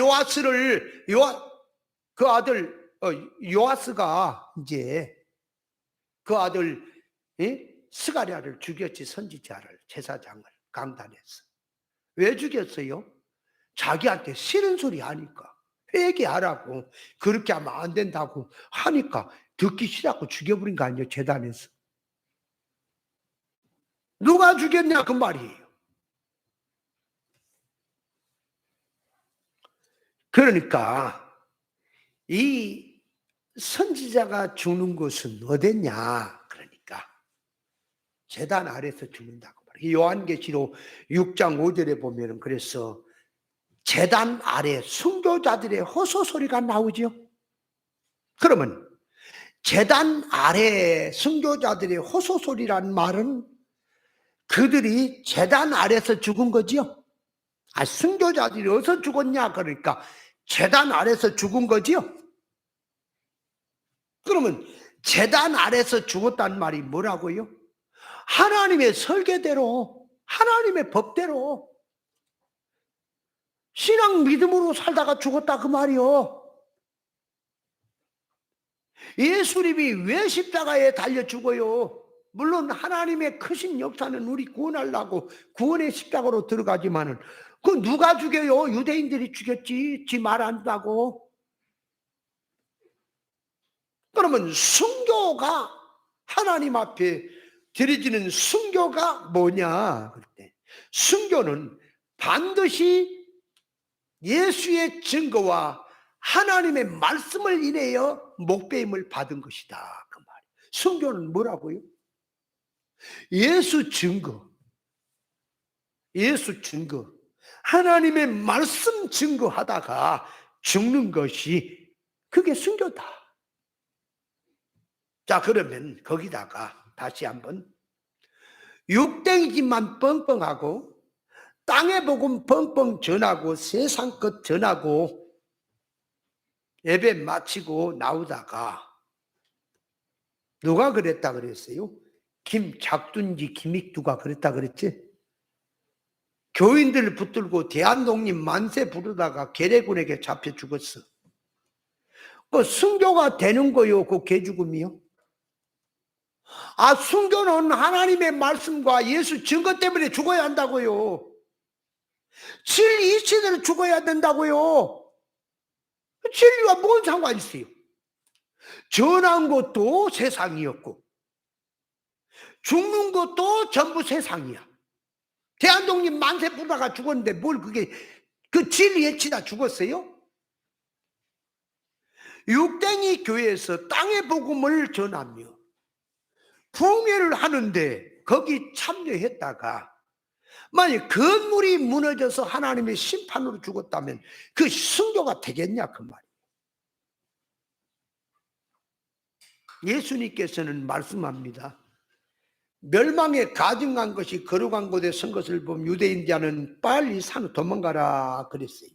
요아스가 이제 그 아들 스가랴를 죽였지. 선지자를, 제사장을 강단에서. 왜 죽였어요? 자기한테 싫은 소리 하니까. 회개하라고, 그렇게 하면 안 된다고 하니까 듣기 싫다고 죽여버린 거 아니에요, 제단에서. 누가 죽였냐 그 말이에요. 그러니까 이 선지자가 죽는 곳은 어딨냐? 그러니까 제단 아래서 죽는다고 말이에요. 요한계시록 6장 5절에 보면은 그래서 제단 아래 순교자들의 호소 소리가 나오죠. 그러면 제단 아래 순교자들의 호소 소리란 말은 그들이 제단 아래서 죽은 거지요. 순교자들이 어디서 죽었냐? 그러니까 제단 아래서 죽은 거지요. 그러면 제단 아래서 죽었단 말이 뭐라고요? 하나님의 설계대로, 하나님의 법대로 신앙 믿음으로 살다가 죽었다 그 말이요. 예수님이 왜 십자가에 달려 죽어요? 물론 하나님의 크신 역사는 우리 구원하려고 구원의 십자가로 들어가지만은 그 누가 죽여요? 유대인들이 죽였지. 지 말 안다고. 그러면 순교가 하나님 앞에 드려지는 순교가 뭐냐? 그때 순교는 반드시 예수의 증거와 하나님의 말씀을 인하여 목배임을 받은 것이다. 그 말이에요. 순교는 뭐라고요? 예수 증거, 예수 증거, 하나님의 말씀 증거하다가 죽는 것이 그게 순교다. 자, 그러면 거기다가 다시 한번 육댕이집만 뻥뻥하고 땅의 복음 뻥뻥 전하고 세상 것 전하고 예배 마치고 나오다가 누가 그랬다 그랬어요? 김작둔지 김익두가 그랬다 그랬지? 교인들 붙들고 대한독립 만세 부르다가 계래군에게 잡혀 죽었어. 그 순교가 되는 거요, 그 개죽음이요? 아, 순교는 하나님의 말씀과 예수 증거 때문에 죽어야 한다고요. 진리 이치대로 죽어야 된다고요. 진리와 뭔 상관이 있어요? 전한 것도 세상이었고 죽는 것도 전부 세상이야. 대한독립 만세 부르다가 죽었는데 뭘 그게 그 진리에 치다 죽었어요? 육댕이 교회에서 땅의 복음을 전하며 부흥회를 하는데 거기 참여했다가 만약 건물이 무너져서 하나님의 심판으로 죽었다면 그 순교가 되겠냐 그 말이에요. 예수님께서는 말씀합니다. 멸망에 가증한 것이 거룩한 곳에 선 것을 보면 유대인자는 빨리 산으로 도망가라 그랬어요.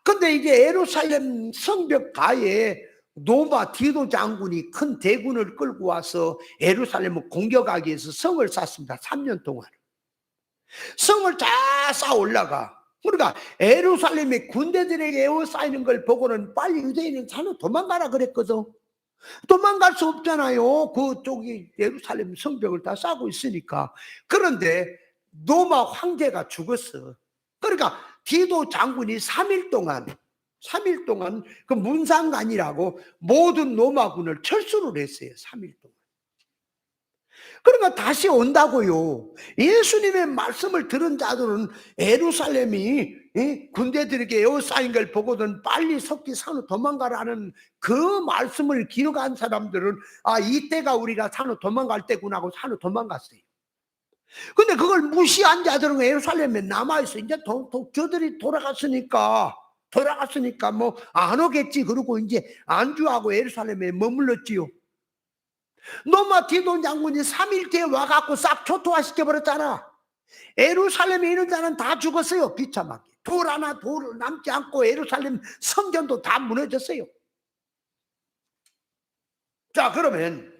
근데 이제 예루살렘 성벽 가에 노바 디도 장군이 큰 대군을 끌고 와서 예루살렘을 공격하기 위해서 성을 쌓습니다. 3년 동안. 성을 쫙 쌓아 올라가. 그러니까 예루살렘의 군대들에게 에워싸이는 걸 보고는 빨리 유대인은 산으로 도망가라 그랬거든. 도망갈 수 없잖아요. 그쪽이 예루살렘 성벽을 다 쌓고 있으니까. 그런데 로마 황제가 죽었어. 그러니까 디도 장군이 3일 동안 그 문상관이라고 모든 로마군을 철수를 했어요. 3일 동안. 그러니까 다시 온다고요. 예수님의 말씀을 들은 자들은 예루살렘이 군대들에게 에워싸인 걸 보고는 빨리 석기 산으로 도망가라는 그 말씀을 기억한 사람들은 아, 이때가 우리가 산으로 도망갈 때구나 하고 산으로 도망갔어요. 근데 그걸 무시한 자들은 예루살렘에 남아있어. 이제 저들이 돌아갔으니까 뭐 안 오겠지. 그러고 이제 안주하고 예루살렘에 머물렀지요. 노마 디돈 장군이 3일 뒤에 와갖고 싹 초토화시켜버렸잖아. 예루살렘에 있는 자는 다 죽었어요. 비참하게. 돌 하나 돌 남지 않고 예루살렘 성전도 다 무너졌어요. 자, 그러면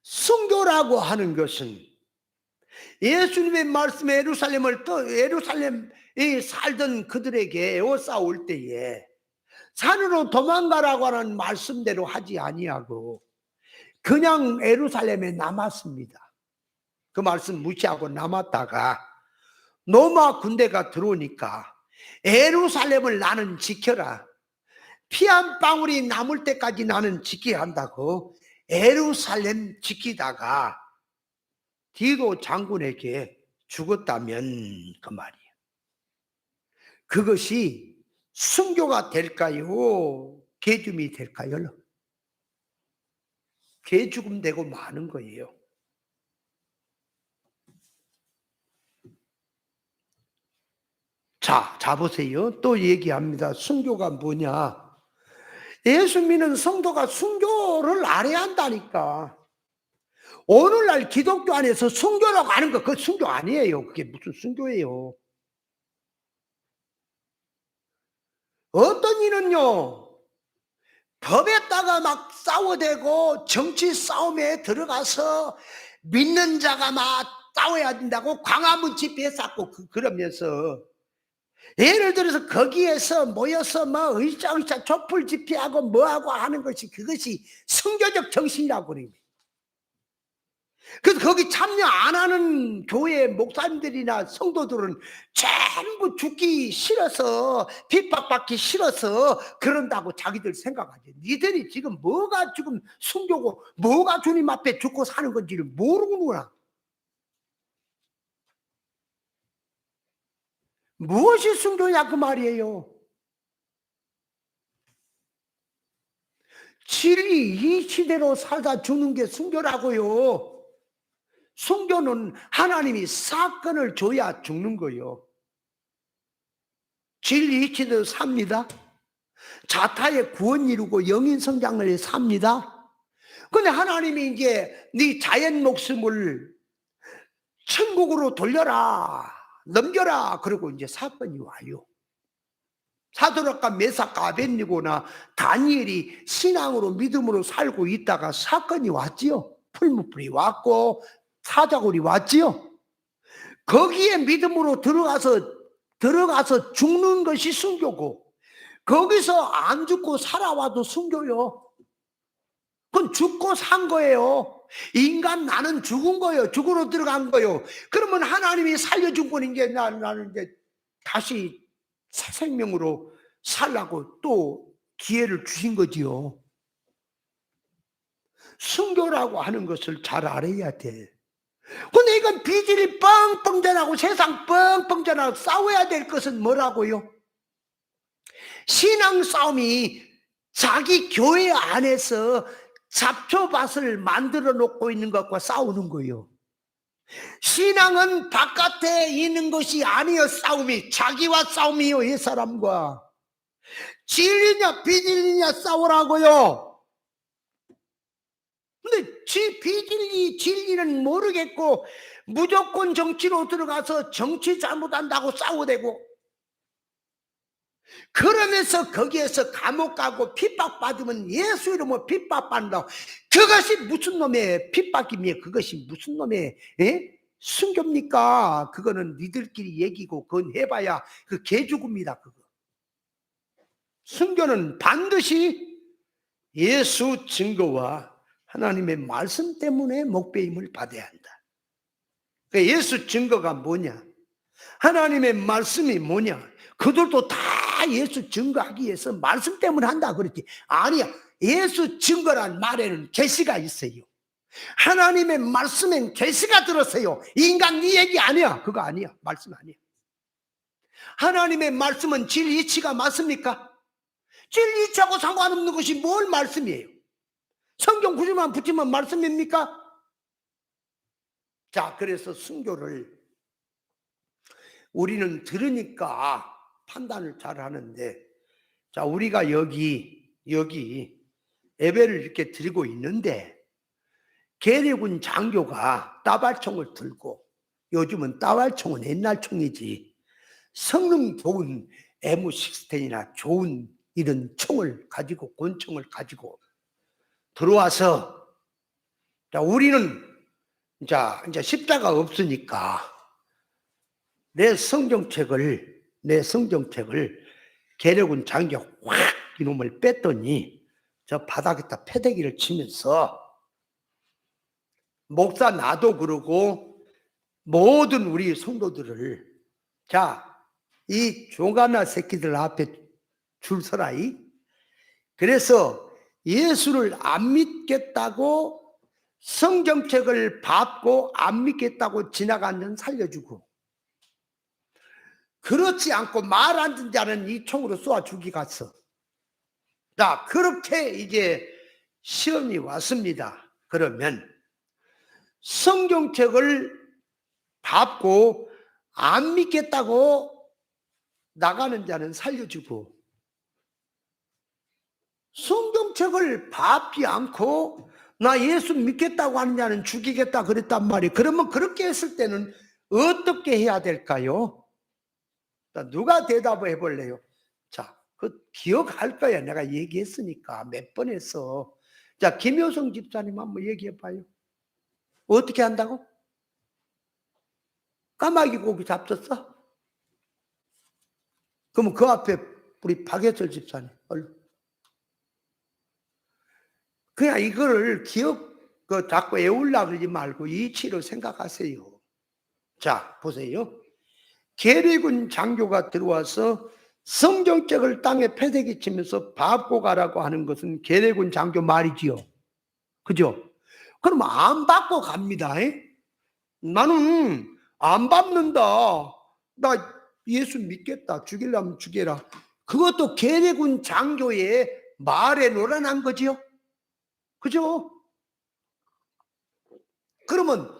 순교라고 하는 것은 예수님의 말씀에 예루살렘에 살던 그들에게 에워싸올 때에 산으로 도망가라고 하는 말씀대로 하지 아니하고 그냥 예루살렘에 남았습니다. 그 말씀 무시하고 남았다가 로마 군대가 들어오니까 예루살렘을 나는 지켜라. 피 한 방울이 남을 때까지 나는 지켜야 한다고 예루살렘 지키다가 디도 장군에게 죽었다면 그 말이에요. 그것이 순교가 될까요? 개죽음이 될까요? 개죽음 되고 마는 거예요. 자 보세요. 또 얘기합니다. 순교가 뭐냐? 예수 믿는 성도가 순교를 알아야 한다니까. 오늘날 기독교 안에서 순교라고 하는 거 그거 순교 아니에요. 그게 무슨 순교예요? 어떤 이는요 법에다가 막 싸워대고 정치 싸움에 들어가서 믿는 자가 막 싸워야 된다고 광화문 집회 쌓고 그러면서 예를 들어서 거기에서 모여서 뭐 의자의자 촛불 집회하고 뭐하고 하는 것이 그것이 성교적 정신이라고 그래요. 그래서 거기 참여 안 하는 교회 목사님들이나 성도들은 전부 죽기 싫어서, 핍박받기 싫어서 그런다고 자기들 생각하지. 니들이 지금 뭐가 지금 순교고 뭐가 주님 앞에 죽고 사는 건지를 모르는구나. 무엇이 순교냐 그 말이에요. 진리 이 시대로 살다 죽는 게 순교라고요. 순교는 하나님이 사건을 줘야 죽는 거예요. 진리 이 시대로 삽니다. 자타의 구원 이루고 영인 성장을 삽니다. 근데 하나님이 이제 네 자연 목숨을 천국으로 돌려라, 넘겨라, 그러고 이제 사건이 와요. 사도락과 메삭과 아벳니고나 다니엘이 신앙으로 믿음으로 살고 있다가 사건이 왔지요. 풀무불이 왔고 사자굴이 왔지요. 거기에 믿음으로 들어가서 죽는 것이 순교고, 거기서 안 죽고 살아와도 순교요. 그건 죽고 산 거예요. 인간 나는 죽은 거예요. 죽으러 들어간 거예요. 그러면 하나님이 살려준 건 이제 나는 이제 다시 새 생명으로 살라고 또 기회를 주신 거지요. 순교라고 하는 것을 잘 알아야 돼. 근데 이건 비질이 뻥뻥 전하고 세상 뻥뻥 전하고 싸워야 될 것은 뭐라고요? 신앙 싸움이 자기 교회 안에서 잡초밭을 만들어 놓고 있는 것과 싸우는 거예요. 신앙은 바깥에 있는 것이 아니요. 싸움이 자기와 싸움이요. 이 사람과 진리냐 비진리냐 싸우라고요. 근데 비진리 진리는 모르겠고 무조건 정치로 들어가서 정치 잘못한다고 싸우대고, 그러면서 거기에서 감옥 가고 핍박받으면 예수 이름으로 핍박받는다. 그것이 무슨 놈의 핍박이며 그것이 무슨 놈의 순교입니까? 그거는 니들끼리 얘기고 그건 해봐야 그 개죽음이다. 그거. 순교는 반드시 예수 증거와 하나님의 말씀 때문에 목배임을 받아야 한다. 그러니까 예수 증거가 뭐냐? 하나님의 말씀이 뭐냐? 그들도 다 예수 증거하기 위해서 말씀 때문에 한다 그랬지. 아니야. 예수 증거란 말에는 계시가 있어요. 하나님의 말씀엔 계시가 들었어요. 인간 네 얘기 아니야. 그거 아니야. 말씀 아니야. 하나님의 말씀은 진리이치가 맞습니까? 진리이치하고 상관없는 것이 뭘 말씀이에요? 성경 구절만 붙이면 말씀입니까? 자, 그래서 순교를 우리는 들으니까 판단을 잘 하는데, 자, 우리가 여기 예배를 이렇게 드리고 있는데 계례군 장교가 따발총을 들고, 요즘은 따발총은 옛날 총이지, 성능 좋은 M16이나 좋은 이런 총을 가지고, 권총을 가지고 들어와서, 자, 우리는 이제 십자가 없으니까 내 성경책을 계례군 장교가 확 이놈을 뺐더니 저 바닥에다 패대기를 치면서, 목사 나도 그러고 모든 우리 성도들을, 자, 이 종가나 새끼들 앞에 줄 서라이. 그래서 예수를 안 믿겠다고, 성경책을 밟고 안 믿겠다고 지나간 년 살려주고, 그렇지 않고 말 안 듣는 자는 이 총으로 쏘아 죽이 갔어. 자, 그렇게 이제 시험이 왔습니다. 그러면 성경책을 밟고 안 믿겠다고 나가는 자는 살려주고, 성경책을 밟지 않고 나 예수 믿겠다고 하는 자는 죽이겠다 그랬단 말이에요. 그러면 그렇게 했을 때는 어떻게 해야 될까요? 누가 대답을 해볼래요? 자, 그 기억할 거야. 내가 얘기했으니까 몇 번 했어. 자, 김효성 집사님 한번 얘기해봐요. 어떻게 한다고? 까마귀 고기 잡혔어? 그러면 그 앞에 우리 박예철 집사님 얼른. 그냥 이거를 그 자꾸 애울라 그러지 말고 이치로 생각하세요. 자, 보세요. 계리군 장교가 들어와서 성경책을 땅에 패대기 치면서 밟고 가라고 하는 것은 계리군 장교 말이지요. 그죠? 그럼 안 밟고 갑니다. 나는 안 밟는다. 나 예수 믿겠다. 죽이려면 죽여라. 그것도 계리군 장교의 말에 놀아난 거지요. 그죠? 그러면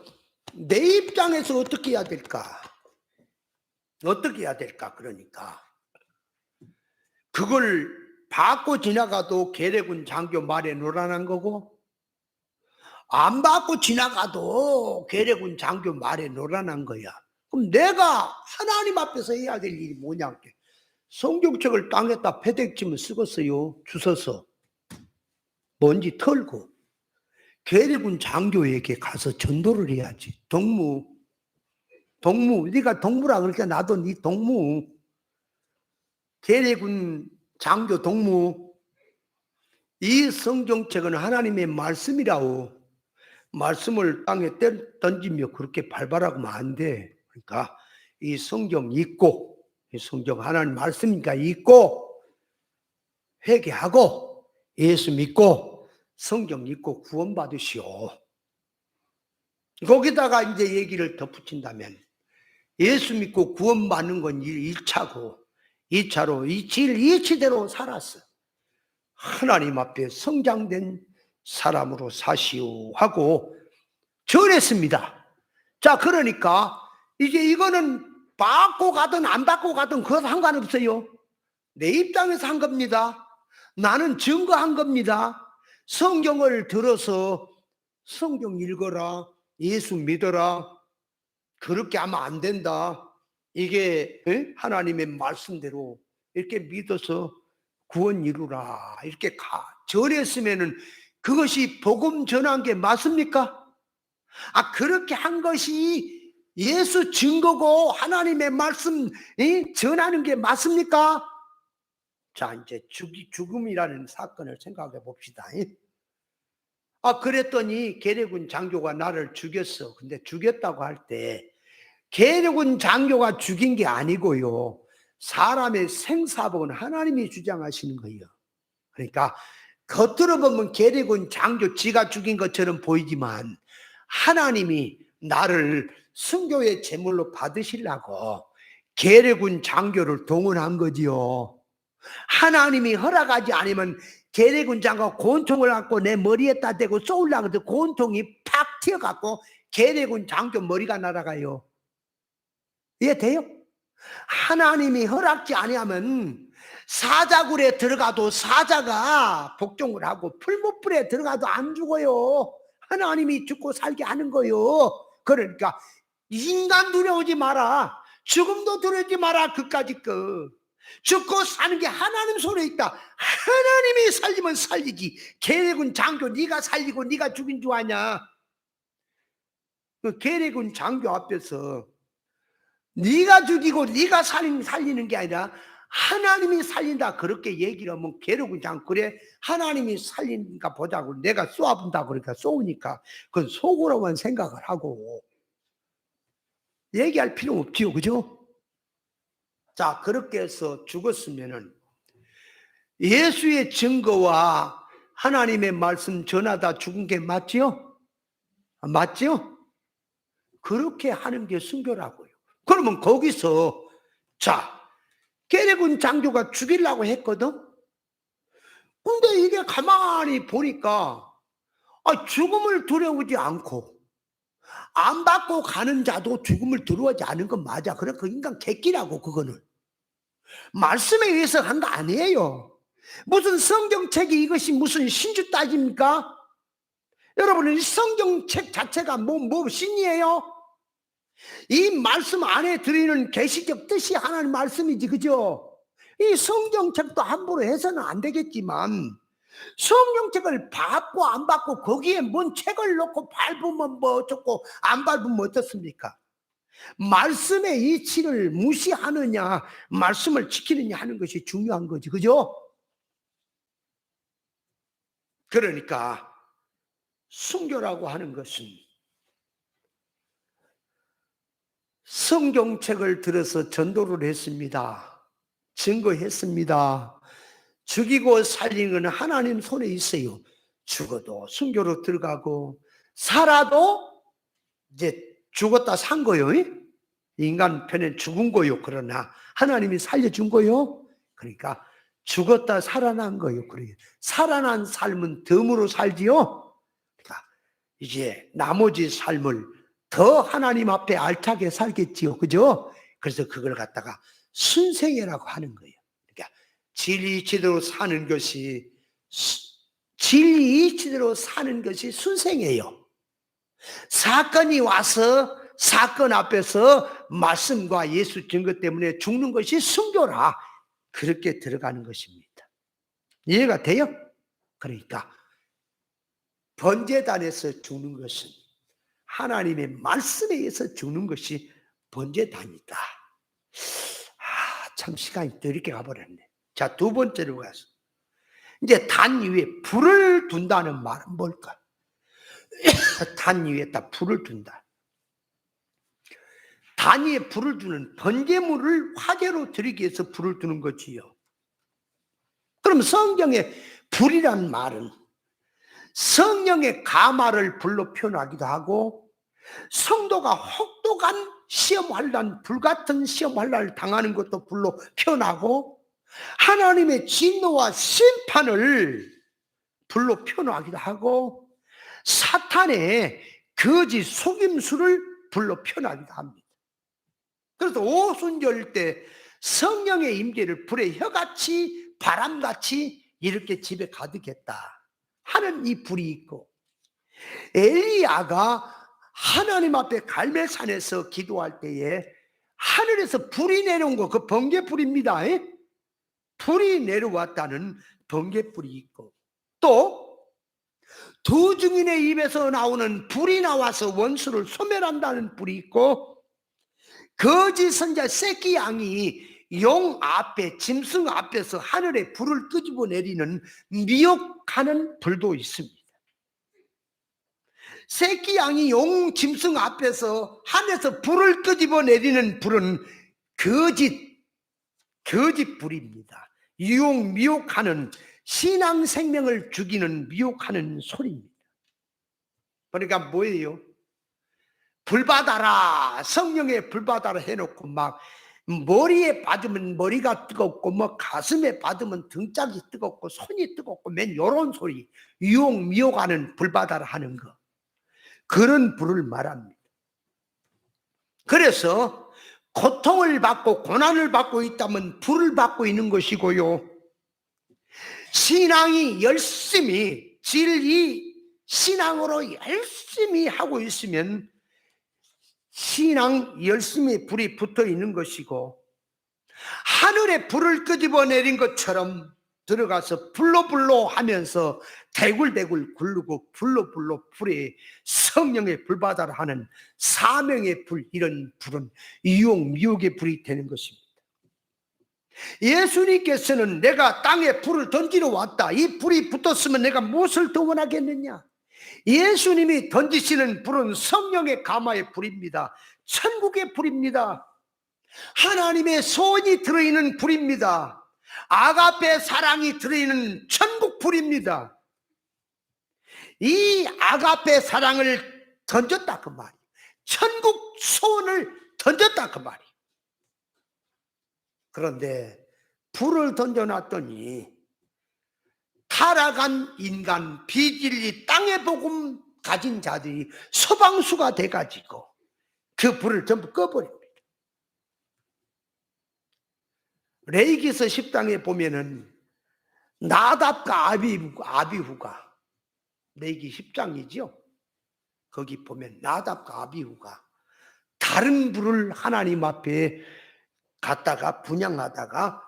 내 입장에서 어떻게 해야 될까? 어떻게 해야 될까? 그러니까 그걸 받고 지나가도 계리군 장교 말에 놀아난 거고, 안 받고 지나가도 계리군 장교 말에 놀아난 거야. 그럼 내가 하나님 앞에서 해야 될 일이 뭐냐? 성경책을 땅에다 패대기치면 쓰겠어요. 주워서 먼지 털고 계리군 장교에게 가서 전도를 해야지. 동무 네가 동무라 그러니까 나도 네 동무. 계리군 장교 동무, 이 성경책은 하나님의 말씀이라고. 말씀을 땅에 던지며 그렇게 발발하고 하면 안 돼. 그러니까 이 성경 읽고, 이 성경 하나님 말씀이니까 읽고, 회개하고, 예수 믿고, 성경 읽고 구원받으시오. 거기다가 이제 얘기를 덧붙인다면, 예수 믿고 구원받는 건 1차고 2차로 이치대로 살았어. 하나님 앞에 성장된 사람으로 사시오 하고 전했습니다. 자, 그러니까 이제 이거는 받고 가든 안 받고 가든 그것 상관없어요. 내 입장에서 한 겁니다. 나는 증거한 겁니다. 성경을 들어서 성경 읽어라, 예수 믿어라, 그렇게 하면 안 된다. 이게 하나님의 말씀대로 이렇게 믿어서 구원 이루라 이렇게 전했으면은 그것이 복음 전한 게 맞습니까? 그렇게 한 것이 예수 증거고 하나님의 말씀 전하는 게 맞습니까? 자, 이제 죽음이라는 사건을 생각해 봅시다. 그랬더니 계리군 장교가 나를 죽였어. 근데 죽였다고 할 때 계리군 장교가 죽인 게 아니고요, 사람의 생사복은 하나님이 주장하시는 거예요. 그러니까 겉으로 보면 계리군 장교 지가 죽인 것처럼 보이지만 하나님이 나를 순교의 제물로 받으시려고 계리군 장교를 동원한 거지요. 하나님이 허락하지 않으면 계리군 장교가 권총을 갖고 내 머리에다 대고 쏘려고 해도 권총이 팍 튀어갖고 계리군 장교 머리가 날아가요. 이해돼요? 하나님이 허락지 아니하면 사자굴에 들어가도 사자가 복종을 하고 풀무불에 들어가도 안 죽어요. 하나님이 죽고 살게 하는 거요. 그러니까 인간 두려우지 마라. 죽음도 두려우지 마라. 그까짓 거. 죽고 사는 게 하나님 손에 있다. 하나님이 살리면 살리지. 계리군 장교 네가 살리고 네가 죽인 줄 아냐? 그 계리군 장교 앞에서 네가 죽이고 네가 살리는 게 아니라 하나님이 살린다 그렇게 얘기를 하면 계리군 장교, 그래 하나님이 살린가 보자고 내가 쏘아본다 그러니까 쏘우니까 그건 속으로만 생각을 하고 얘기할 필요 없지요. 그죠? 자, 그렇게 해서 죽었으면은 예수의 증거와 하나님의 말씀 전하다 죽은 게 맞지요? 맞지요? 그렇게 하는 게 순교라고요. 그러면 거기서 자, 계리군 장교가 죽이려고 했거든. 근데 이게 가만히 보니까 죽음을 두려우지 않고 안 받고 가는 자도 죽음을 두려워하지 않은 건 맞아. 그래, 그 인간 객기라고. 그거는 말씀에 의해서 한 거 아니에요. 무슨 성경책이 이것이 무슨 신주 따집니까? 여러분은 이 성경책 자체가 뭐 신이에요? 이 말씀 안에 들어있는 계시적 뜻이 하나님 말씀이지, 그죠? 이 성경책도 함부로 해서는 안 되겠지만 성경책을 받고 안 받고 거기에 뭔 책을 놓고 밟으면 뭐 어쩌고 안 밟으면 어떻습니까? 말씀의 이치를 무시하느냐 말씀을 지키느냐 하는 것이 중요한 거지, 그죠? 그러니까 순교라고 하는 것은 성경책을 들어서 전도를 했습니다. 증거했습니다. 죽이고 살리는 건 하나님 손에 있어요. 죽어도 순교로 들어가고 살아도 이제 죽었다 산 거요. 인간 편에 죽은 거요. 그러나 하나님이 살려준 거요. 그러니까 죽었다 살아난 거요. 그러니까 살아난 삶은 덤으로 살지요. 그러니까 이제 나머지 삶을 더 하나님 앞에 알차게 살겠지요. 그죠? 그래서 그걸 갖다가 순생애라고 하는 거예요. 그러니까 진리 이치대로 사는 것이 진리 이치대로 사는 것이 순생애예요. 사건이 와서 사건 앞에서 말씀과 예수 증거 때문에 죽는 것이 순교라. 그렇게 들어가는 것입니다. 이해가 돼요? 그러니까 번제단에서 죽는 것은 하나님의 말씀에 의해서 죽는 것이 번제단이다. 참 시간이 더 이렇게 가버렸네. 자, 두 번째로 가서 이제 단 위에 불을 둔다는 말은 뭘까? 단 위에다 불을 둔다. 단 위에 불을 두는 번제물을 화제로 드리기 위해서 불을 두는 거지요. 그럼 성경에 불이란 말은 성령의 가마를 불로 표현하기도 하고 성도가 혹독한 시험환란, 불같은 시험환란을 당하는 것도 불로 표현하고 하나님의 진노와 심판을 불로 표현하기도 하고 사탄의 거짓 속임수를 불로 표현하기도 합니다. 그래서 오순절 때 성령의 임재를 불의 혀같이 바람같이 이렇게 집에 가득했다 하는 이 불이 있고, 엘리야가 하나님 앞에 갈멜산에서 기도할 때에 하늘에서 불이 내려온 거, 그 번개불입니다. 불이 내려왔다는 번개불이 있고, 또 두 증인의 입에서 나오는 불이 나와서 원수를 소멸한다는 불이 있고, 거짓 선자 새끼 양이 용 앞에, 짐승 앞에서 하늘에 불을 끄집어 내리는 미혹하는 불도 있습니다. 새끼 양이 용, 짐승 앞에서 하늘에서 불을 끄집어 내리는 불은 거짓 불입니다. 유혹, 미혹하는, 신앙 생명을 죽이는 미혹하는 소리입니다. 그러니까 뭐예요? 불받아라, 성령의 불받아라 해놓고 막 머리에 받으면 머리가 뜨겁고 뭐 가슴에 받으면 등짝이 뜨겁고 손이 뜨겁고 맨 요런 소리, 유혹, 미혹하는 불받아라 하는 거, 그런 불을 말합니다. 그래서 고통을 받고 고난을 받고 있다면 불을 받고 있는 것이고요, 신앙이 열심히 진리 신앙으로 열심히 하고 있으면 신앙 열심히 불이 붙어 있는 것이고, 하늘에 불을 끄집어 내린 것처럼 들어가서 불로 하면서 대굴대굴 굴르고 불로 불에 성령의 불받아라 하는 사명의 불, 이런 불은 유혹, 미혹의 불이 되는 것입니다. 예수님께서는 내가 땅에 불을 던지러 왔다, 이 불이 붙었으면 내가 무엇을 더 원하겠느냐? 예수님이 던지시는 불은 성령의 가마의 불입니다. 천국의 불입니다. 하나님의 소원이 들어있는 불입니다. 아가페 사랑이 들어있는 천국 불입니다. 이 아가페 사랑을 던졌다 그 말이에요. 천국 소원을 던졌다 그 말이에요. 그런데 불을 던져놨더니 타락한 인간, 비진리 땅의 복음 가진 자들이 소방수가 돼가지고 그 불을 전부 꺼버립니다. 레위기서 10장에 보면은 나답과 아비후가, 레위기 10장이죠. 거기 보면 나답과 아비후가 다른 불을 하나님 앞에 갔다가 분향하다가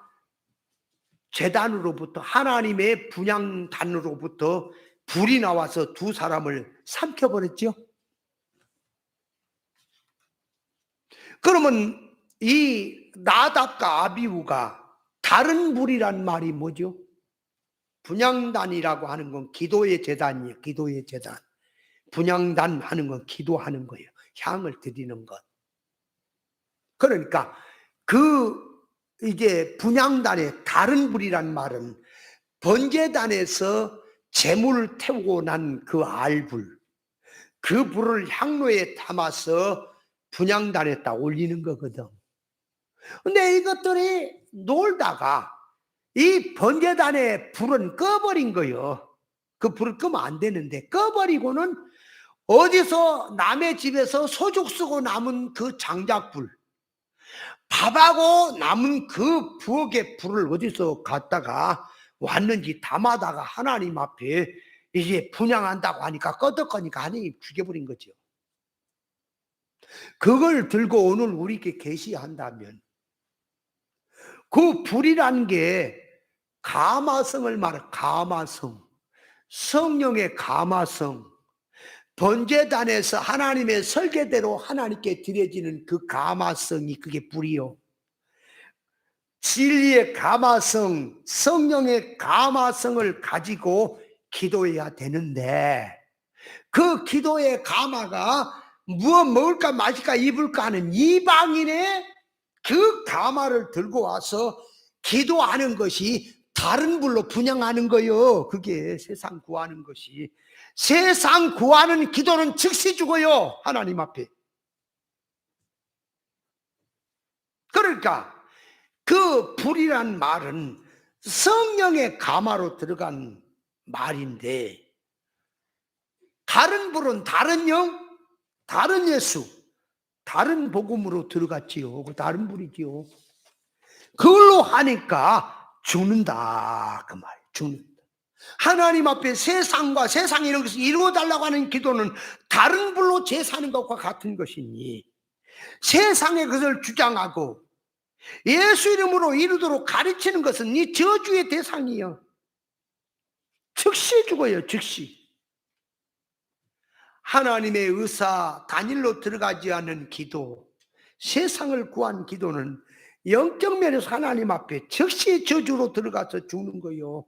제단으로부터, 하나님의 분향단으로부터 불이 나와서 두 사람을 삼켜버렸죠. 그러면 이 나답과 아비후가 다른 불이란 말이 뭐죠? 분향단이라고 하는 건 기도의 제단이에요. 기도의 제단. 분향단 하는 건 기도하는 거예요. 향을 드리는 것. 그러니까 이제 분향단의 다른 불이란 말은 번제단에서 제물을 태우고 난 그 알불, 그 불을 향로에 담아서 분향단에다 올리는 거거든. 근데 이것들이 놀다가 이 번제단의 불은 꺼버린 거예요. 그 불을 끄면 안 되는데 꺼버리고는 어디서 남의 집에서 소죽 쓰고 남은 그 장작불, 밥하고 남은 그 부엌의 불을 어디서 갖다가 왔는지 담아다가 하나님 앞에 이제 분향한다고 하니까 꺼덕거니까 하나님 죽여버린 거죠. 그걸 들고 오늘 우리에게 계시한다면 그 불이란 게 가마성을 말해. 가마성, 성령의 가마성, 번제단에서 하나님의 설계대로 하나님께 드려지는 그 가마성이 그게 불이요. 진리의 가마성, 성령의 가마성을 가지고 기도해야 되는데 그 기도의 가마가 무엇 먹을까 마실까 입을까 하는 이방인의 그 가마를 들고 와서 기도하는 것이 다른 불로 분향하는 거요. 그게 세상 구하는 것이. 세상 구하는 기도는 즉시 죽어요. 하나님 앞에. 그러니까 그 불이란 말은 성령의 가마로 들어간 말인데 다른 불은 다른 영, 다른 예수, 다른 복음으로 들어갔지요. 그 다른 불이지요. 그걸로 하니까 죽는다 그 말. 죽는다. 하나님 앞에 세상과 세상 이런 것을 이루어달라고 하는 기도는 다른 불로 제사하는 것과 같은 것이니 세상의 것을 주장하고 예수 이름으로 이루도록 가르치는 것은 이 저주의 대상이요. 즉시 죽어요. 즉시. 하나님의 의사 단일로 들어가지 않는 기도, 세상을 구한 기도는 영적 면에서 하나님 앞에 즉시 저주로 들어가서 죽는 거요.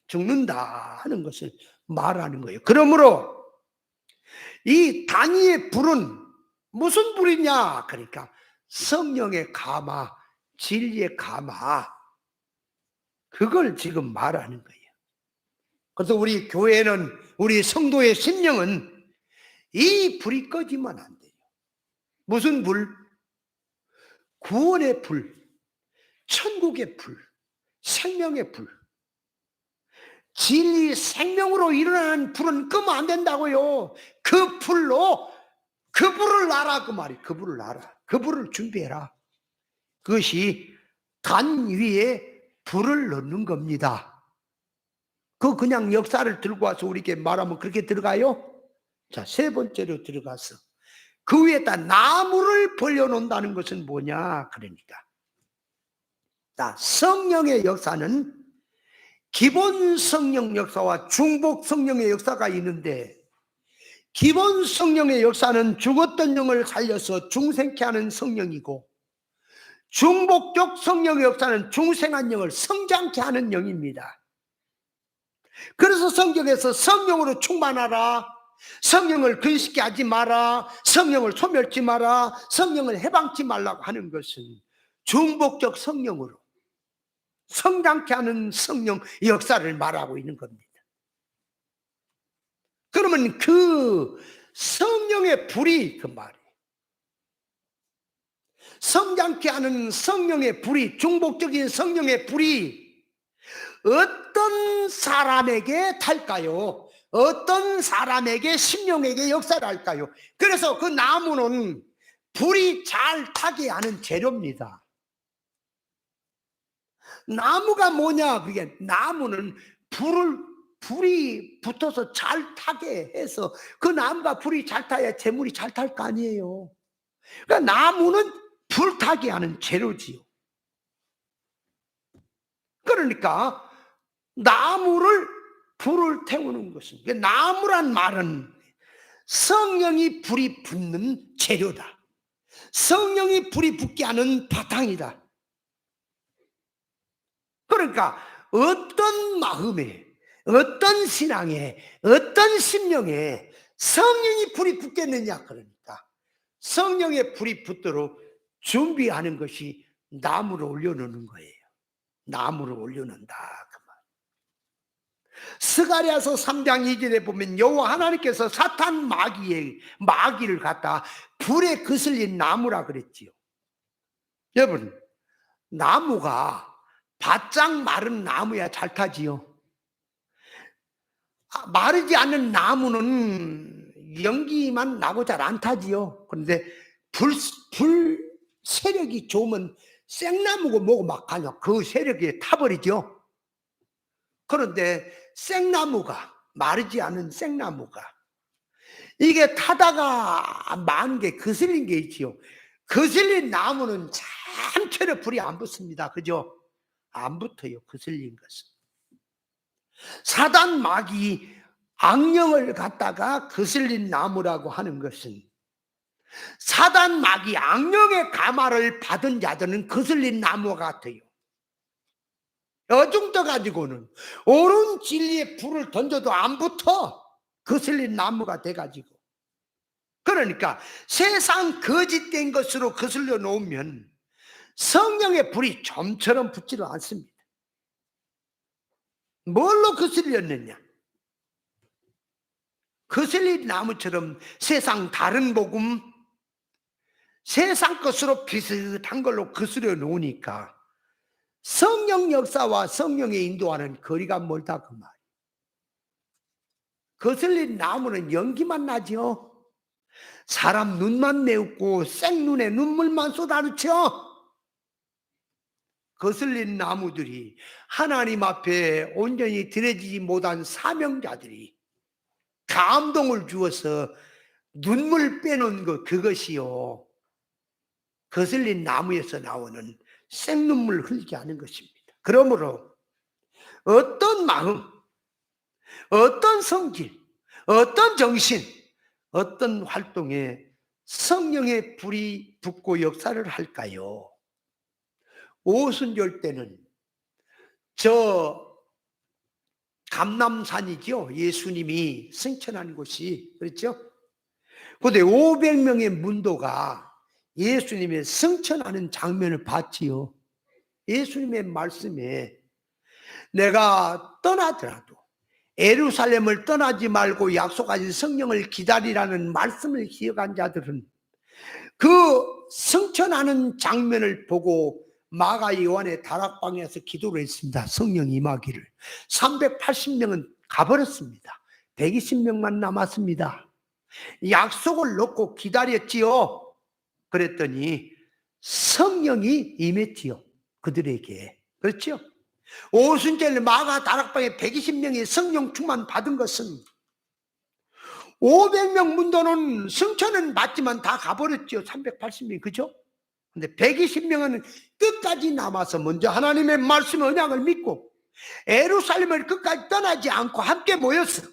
죽는다 하는 것을 말하는 거예요. 그러므로 이 단위의 불은 무슨 불이냐? 그러니까 성령의 가마, 진리의 가마, 그걸 지금 말하는 거예요. 그래서 우리 교회는, 우리 성도의 심령은 이 불이 꺼지면 안 돼요. 무슨 불? 구원의 불, 천국의 불, 생명의 불. 진리 생명으로 일어나는 불은 끄면 안 된다고요. 그 불로 그 불을 놔라 그 말이. 그 불을 놔라. 그 불을 준비해라. 그것이 단 위에 불을 넣는 겁니다. 그냥 역사를 들고 와서 우리에게 말하면 그렇게 들어가요? 자, 세 번째로 들어가서 그 위에다 나무를 벌려놓는다는 것은 뭐냐? 그러니까 자, 성령의 역사는 기본 성령 역사와 중복 성령의 역사가 있는데 기본 성령의 역사는 죽었던 영을 살려서 중생케 하는 성령이고 중복적 성령의 역사는 중생한 영을 성장케 하는 영입니다. 그래서 성경에서 성령으로 충만하라, 성령을 근식케 하지 마라, 성령을 소멸치 마라, 성령을 해방치 말라고 하는 것은 중복적 성령으로 성장케 하는 성령 역사를 말하고 있는 겁니다. 그러면 그 성령의 불이 그 말이에요. 성장케 하는 성령의 불이, 중복적인 성령의 불이 어떤 사람에게 탈까요? 어떤 사람에게 심령에게 역사를 할까요? 그래서 그 나무는 불이 잘 타게 하는 재료입니다. 나무가 뭐냐? 그게 나무는 불이 붙어서 잘 타게 해서 그 나무가 불이 잘 타야 재물이 잘 탈 거 아니에요. 그러니까 나무는 불타게 하는 재료지요. 그러니까 나무를 불을 태우는 것입니다. 나무란 말은 성령이 불이 붙는 재료다. 성령이 불이 붙게 하는 바탕이다. 그러니까 어떤 마음에 어떤 신앙에, 어떤 심령에 성령이 불이 붙겠느냐. 그러니까 성령의 불이 붙도록 준비하는 것이 나무를 올려놓는 거예요. 나무를 올려놓는다 그 말. 스가랴서 3장 2절에 보면 여호와 하나님께서 사탄 마귀를 갖다 불에 거슬린 나무라 그랬지요. 여러분, 나무가 바짝 마른 나무야 잘 타지요. 마르지 않는 나무는 연기만 나고 잘 안 타지요. 그런데 불 세력이 좋으면 생나무고 뭐고 막 가냐, 그 세력에 타버리죠. 그런데 생나무가, 마르지 않은 생나무가 이게 타다가 많은 게 거슬린 게 있지요. 거슬린 나무는 참처럼 불이 안 붙습니다. 그죠? 안 붙어요, 거슬린 것은. 사단 마귀 악령을 갖다가 거슬린 나무라고 하는 것은 사단 마귀 악령의 가마를 받은 자들은 거슬린 나무 같아요. 어중떠 가지고는 옳은 진리의 불을 던져도 안 붙어. 거슬린 나무가 돼가지고. 그러니까 세상 거짓된 것으로 거슬려 놓으면 성령의 불이 좀처럼 붙지를 않습니다. 뭘로 거슬렸느냐? 거슬린 나무처럼 세상 다른 복음, 세상 것으로 비슷한 걸로 거슬려 놓으니까 성령 역사와 성령의 인도와는 거리가 멀다 그 말. 거슬린 나무는 연기만 나죠. 사람 눈만 메웃고 생눈에 눈물만 쏟아놓죠. 거슬린 나무들이 하나님 앞에 온전히 드려지지 못한 사명자들이 감동을 주어서 눈물 빼놓은 그것이요, 거슬린 나무에서 나오는 생눈물 흘리게 하는 것입니다. 그러므로 어떤 마음, 어떤 성질, 어떤 정신, 어떤 활동에 성령의 불이 붙고 역사를 할까요? 오순절 때는 저 감람산이죠. 예수님이 승천한 곳이, 그렇죠? 그런데 500명의 문도가 예수님의 승천하는 장면을 봤지요. 예수님의 말씀에 내가 떠나더라도 예루살렘을 떠나지 말고 약속하신 성령을 기다리라는 말씀을 기억한 자들은 그 승천하는 장면을 보고 마가 요한의 다락방에서 기도를 했습니다. 성령 임하기를. 380명은 가버렸습니다. 120명만 남았습니다. 약속을 놓고 기다렸지요. 그랬더니 성령이 임했지요, 그들에게. 그렇죠? 오순절 마가 다락방에 120명이 성령 충만 받은 것은 500명 문도는 승천은 맞지만 다 가버렸죠. 380명, 그죠? 근데 120명은 끝까지 남아서 먼저 하나님의 말씀 언약을 믿고 예루살렘을 끝까지 떠나지 않고 함께 모여서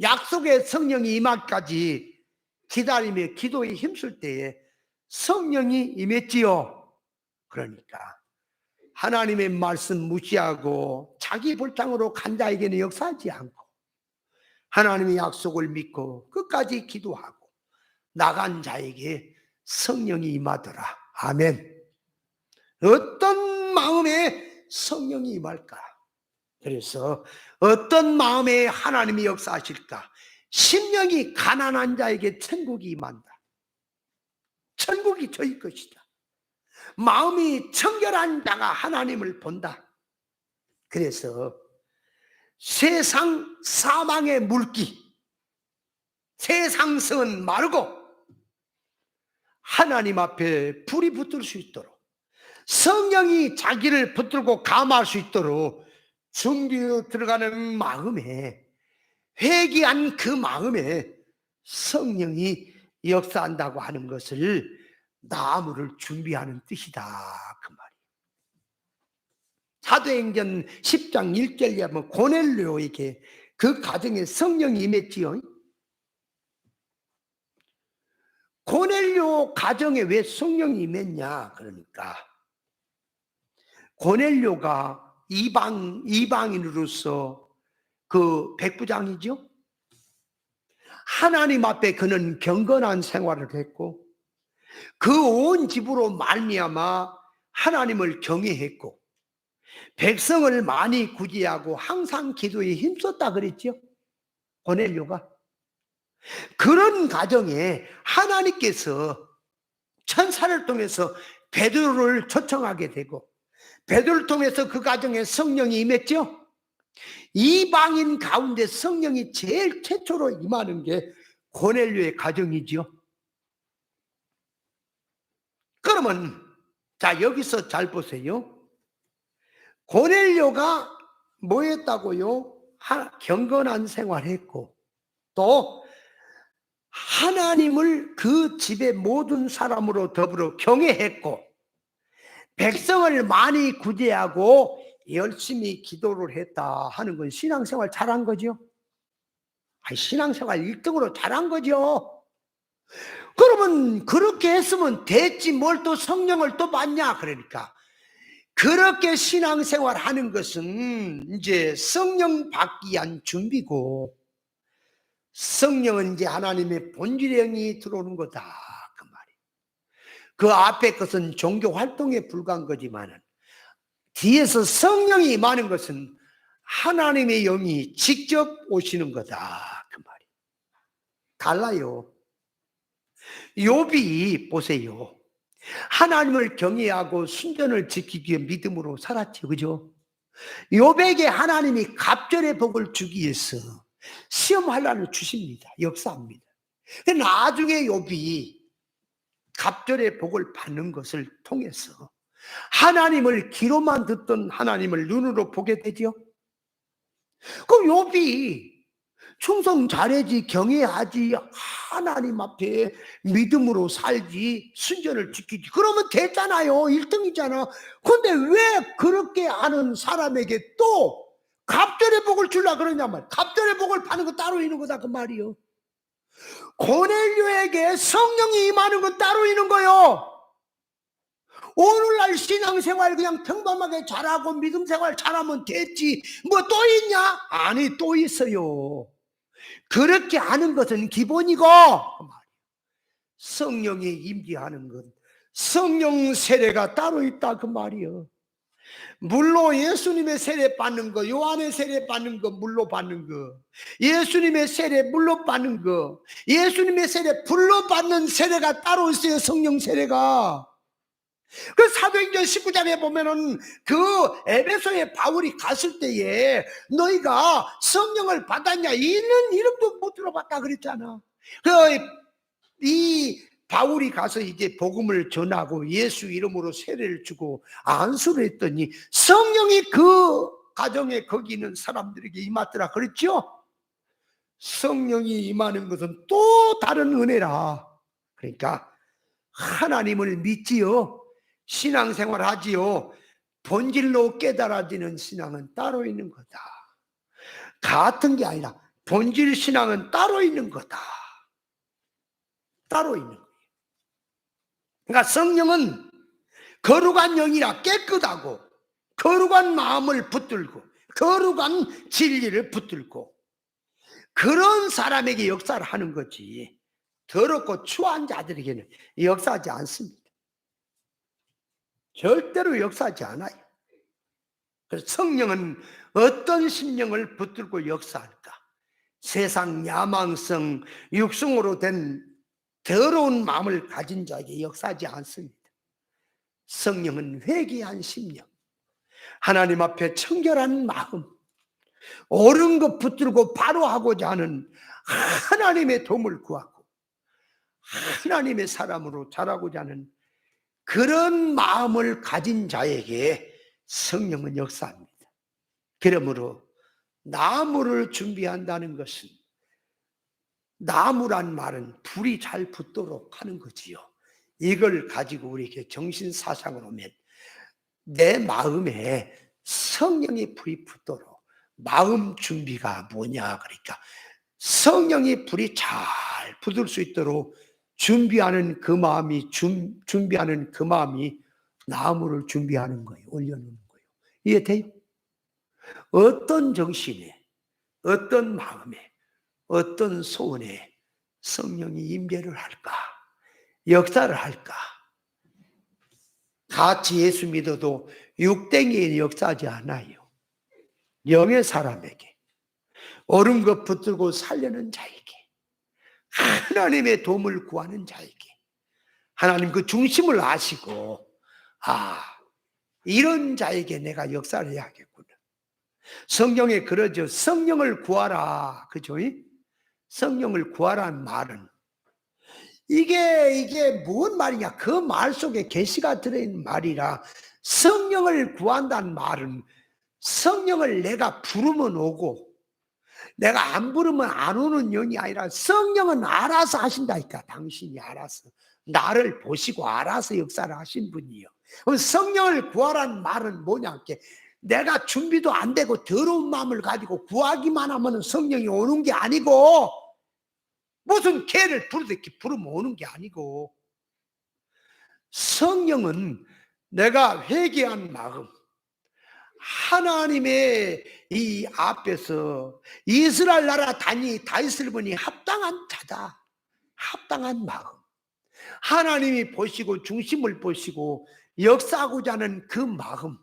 약속의 성령이 임하기까지 기다리며 기도에 힘쓸 때에 성령이 임했지요. 그러니까 하나님의 말씀 무시하고 자기 볼장으로 간 자에게는 역사하지 않고 하나님의 약속을 믿고 끝까지 기도하고 나간 자에게 성령이 임하더라. 아멘. 어떤 마음에 성령이 임할까? 그래서 어떤 마음에 하나님이 역사하실까? 심령이 가난한 자에게 천국이 임한다. 천국이 저희 것이다. 마음이 청결한 자가 하나님을 본다. 그래서 세상 사망의 물기, 세상성은 마르고 하나님 앞에 불이 붙을 수 있도록 성령이 자기를 붙들고 감화할 수 있도록 준비해 들어가는 마음에, 회개한 그 마음에 성령이 역사한다고 하는 것을 나무를 준비하는 뜻이다 그 말이에요. 사도행전 10장 1절에 하면 고넬료에게 그 가정에 성령이 임했지요. 고넬료 가정에 왜 성령이 임했냐? 그러니까 고넬료가 이방인으로서 그 백부장이죠. 하나님 앞에 그는 경건한 생활을 했고 그 온 집으로 말미암아 하나님을 경외했고 백성을 많이 구제하고 항상 기도에 힘썼다 그랬죠. 고넬료가. 그런 가정에 하나님께서 천사를 통해서 베드로를 초청하게 되고 베드로를 통해서 그 가정에 성령이 임했죠. 이방인 가운데 성령이 제일 최초로 임하는 게 고넬료의 가정이죠. 그러면 자 여기서 잘 보세요. 고넬료가 뭐 했다고요? 경건한 생활했고 또 하나님을 그 집의 모든 사람으로 더불어 경외했고 백성을 많이 구제하고 열심히 기도를 했다 하는 건 신앙생활 잘한 거죠. 신앙생활 1등으로 잘한 거죠. 그러면 그렇게 했으면 됐지 뭘 또 성령을 또 받냐. 그러니까 그렇게 신앙생활 하는 것은 이제 성령 받기 위한 준비고 성령은 이제 하나님의 본질의 영이 들어오는 거다 그 말이에요. 그 앞에 것은 종교 활동에 불과한 거지만은 뒤에서 성령이 임하는 것은 하나님의 영이 직접 오시는 거다 그 말이에요. 달라요. 욥이 보세요. 하나님을 경외하고 순전을 지키기 위해 믿음으로 살았죠. 그죠? 욥에게 하나님이 갑절의 복을 주기 위해서 시험 환난을 주십니다. 역사합니다. 근데 나중에 욥이 갑절의 복을 받는 것을 통해서 하나님을 귀로만 듣던 하나님을 눈으로 보게 되죠. 그럼 욥이 충성 잘해지 경외하지 하나님 앞에 믿음으로 살지 순전을 지키지 그러면 됐잖아요. 1등이잖아. 근데 왜 그렇게 하는 사람에게 또 갑절의 복을 주려고 그러냐 말. 갑절의 복을 받는 거 따로 있는 거다 그 말이요. 고넬료에게 성령이 임하는 건 따로 있는 거요. 오늘날 신앙생활 그냥 평범하게 잘하고 믿음생활 잘하면 됐지 뭐 또 있냐? 아니 또 있어요. 그렇게 하는 것은 기본이고 성령이 임재하는 것 성령 세례가 따로 있다 그 말이요. 물로 예수님의 세례 받는 거 요한의 세례 받는 거 물로 받는 거 예수님의 세례 물로 받는 거 예수님의 세례 불로 받는 세례가 따로 있어요. 성령 세례가. 그 사도행전 19장에 보면은 그 에베소에 바울이 갔을 때에 너희가 성령을 받았냐 이는 이름도 못 들어봤다 그랬잖아. 이 바울이 가서 이제 복음을 전하고 예수 이름으로 세례를 주고 안수를 했더니 성령이 그 가정에 거기 있는 사람들에게 임하더라 그랬죠. 성령이 임하는 것은 또 다른 은혜라. 그러니까 하나님을 믿지요. 신앙생활 하지요. 본질로 깨달아지는 신앙은 따로 있는 거다. 같은 게 아니라 본질 신앙은 따로 있는 거다. 따로 있는 거예요. 그러니까 성령은 거룩한 영이라 깨끗하고 거룩한 마음을 붙들고 거룩한 진리를 붙들고 그런 사람에게 역사를 하는 거지 더럽고 추한 자들에게는 역사하지 않습니다. 절대로 역사하지 않아요. 그래서 성령은 어떤 심령을 붙들고 역사할까? 세상 야망성, 육성으로 된 더러운 마음을 가진 자에게 역사하지 않습니다. 성령은 회개한 심령, 하나님 앞에 청결한 마음, 옳은 것 붙들고 바로 하고자 하는 하나님의 도움을 구하고 하나님의 사람으로 자라고자 하는 그런 마음을 가진 자에게 성령은 역사합니다. 그러므로 나무를 준비한다는 것은 나무란 말은 불이 잘 붙도록 하는 거지요. 이걸 가지고 우리에게 정신사상으로 오면 내 마음에 성령의 불이 붙도록 마음 준비가 뭐냐 그러니까 성령의 불이 잘 붙을 수 있도록 준비하는 그 마음이 준비하는 그 마음이 나무를 준비하는 거예요. 올려놓는 거예요. 이해돼요? 어떤 정신에 어떤 마음에, 어떤 소원에 성령이 임재를 할까? 역사를 할까? 같이 예수 믿어도 육댕이에 역사하지 않아요. 영의 사람에게, 옳은 것 붙들고 살려는 자에게, 하나님의 도움을 구하는 자에게, 하나님 그 중심을 아시고, 이런 자에게 내가 역사를 해야겠구나. 성경에 그러죠. 성령을 구하라. 그죠? 성령을 구하라는 말은 이게 뭔 말이냐? 그 말 속에 계시가 들어있는 말이라. 성령을 구한다는 말은 성령을 내가 부르면 오고 내가 안 부르면 안 오는 영이 아니라 성령은 알아서 하신다니까. 당신이 알아서 나를 보시고 알아서 역사를 하신 분이요. 그럼 성령을 구하라는 말은 뭐냐? 내가 준비도 안 되고 더러운 마음을 가지고 구하기만 하면 성령이 오는 게 아니고, 무슨 개를 부르듯이 부르면 오는 게 아니고, 성령은 내가 회개한 마음, 하나님의 이 앞에서 이스라엘 나라 단위 다윗을 보니 합당한 자다. 합당한 마음. 하나님이 보시고 중심을 보시고 역사하고자 하는 그 마음,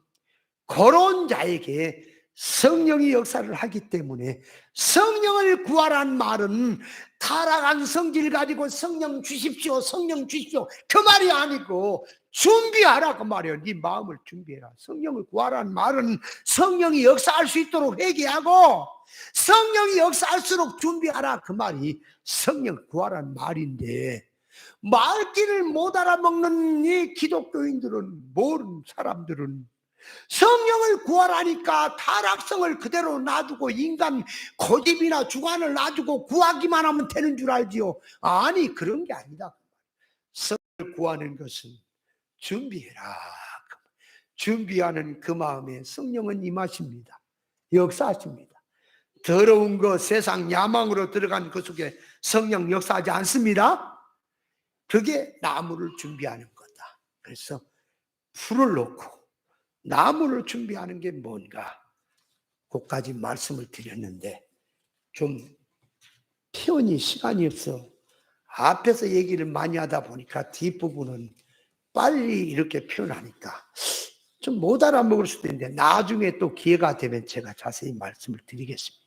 그런 자에게 성령이 역사를 하기 때문에 성령을 구하라는 말은 타락한 성질 가지고 성령 주십시오, 성령 주십시오, 그 말이 아니고 준비하라 그 말이에요. 네 마음을 준비해라. 성령을 구하라는 말은 성령이 역사할 수 있도록 회개하고 성령이 역사할수록 준비하라 그 말이 성령 구하라는 말인데, 말귀를 못 알아먹는 이 기독교인들은, 모르는 사람들은 성령을 구하라니까 타락성을 그대로 놔두고 인간 고집이나 주관을 놔두고 구하기만 하면 되는 줄 알지요. 아니, 그런 게 아니다. 성령을 구하는 것은 준비해라. 준비하는 그 마음에 성령은 임하십니다. 역사하십니다. 더러운 거, 세상 야망으로 들어간 그 속에 성령 역사하지 않습니다. 그게 나무를 준비하는 거다. 그래서 풀을 놓고 나무를 준비하는 게 뭔가, 그까지 말씀을 드렸는데 좀 표현이 시간이 없어 앞에서 얘기를 많이 하다 보니까 뒷부분은 빨리 이렇게 표현하니까 좀 못 알아먹을 수도 있는데 나중에 또 기회가 되면 제가 자세히 말씀을 드리겠습니다.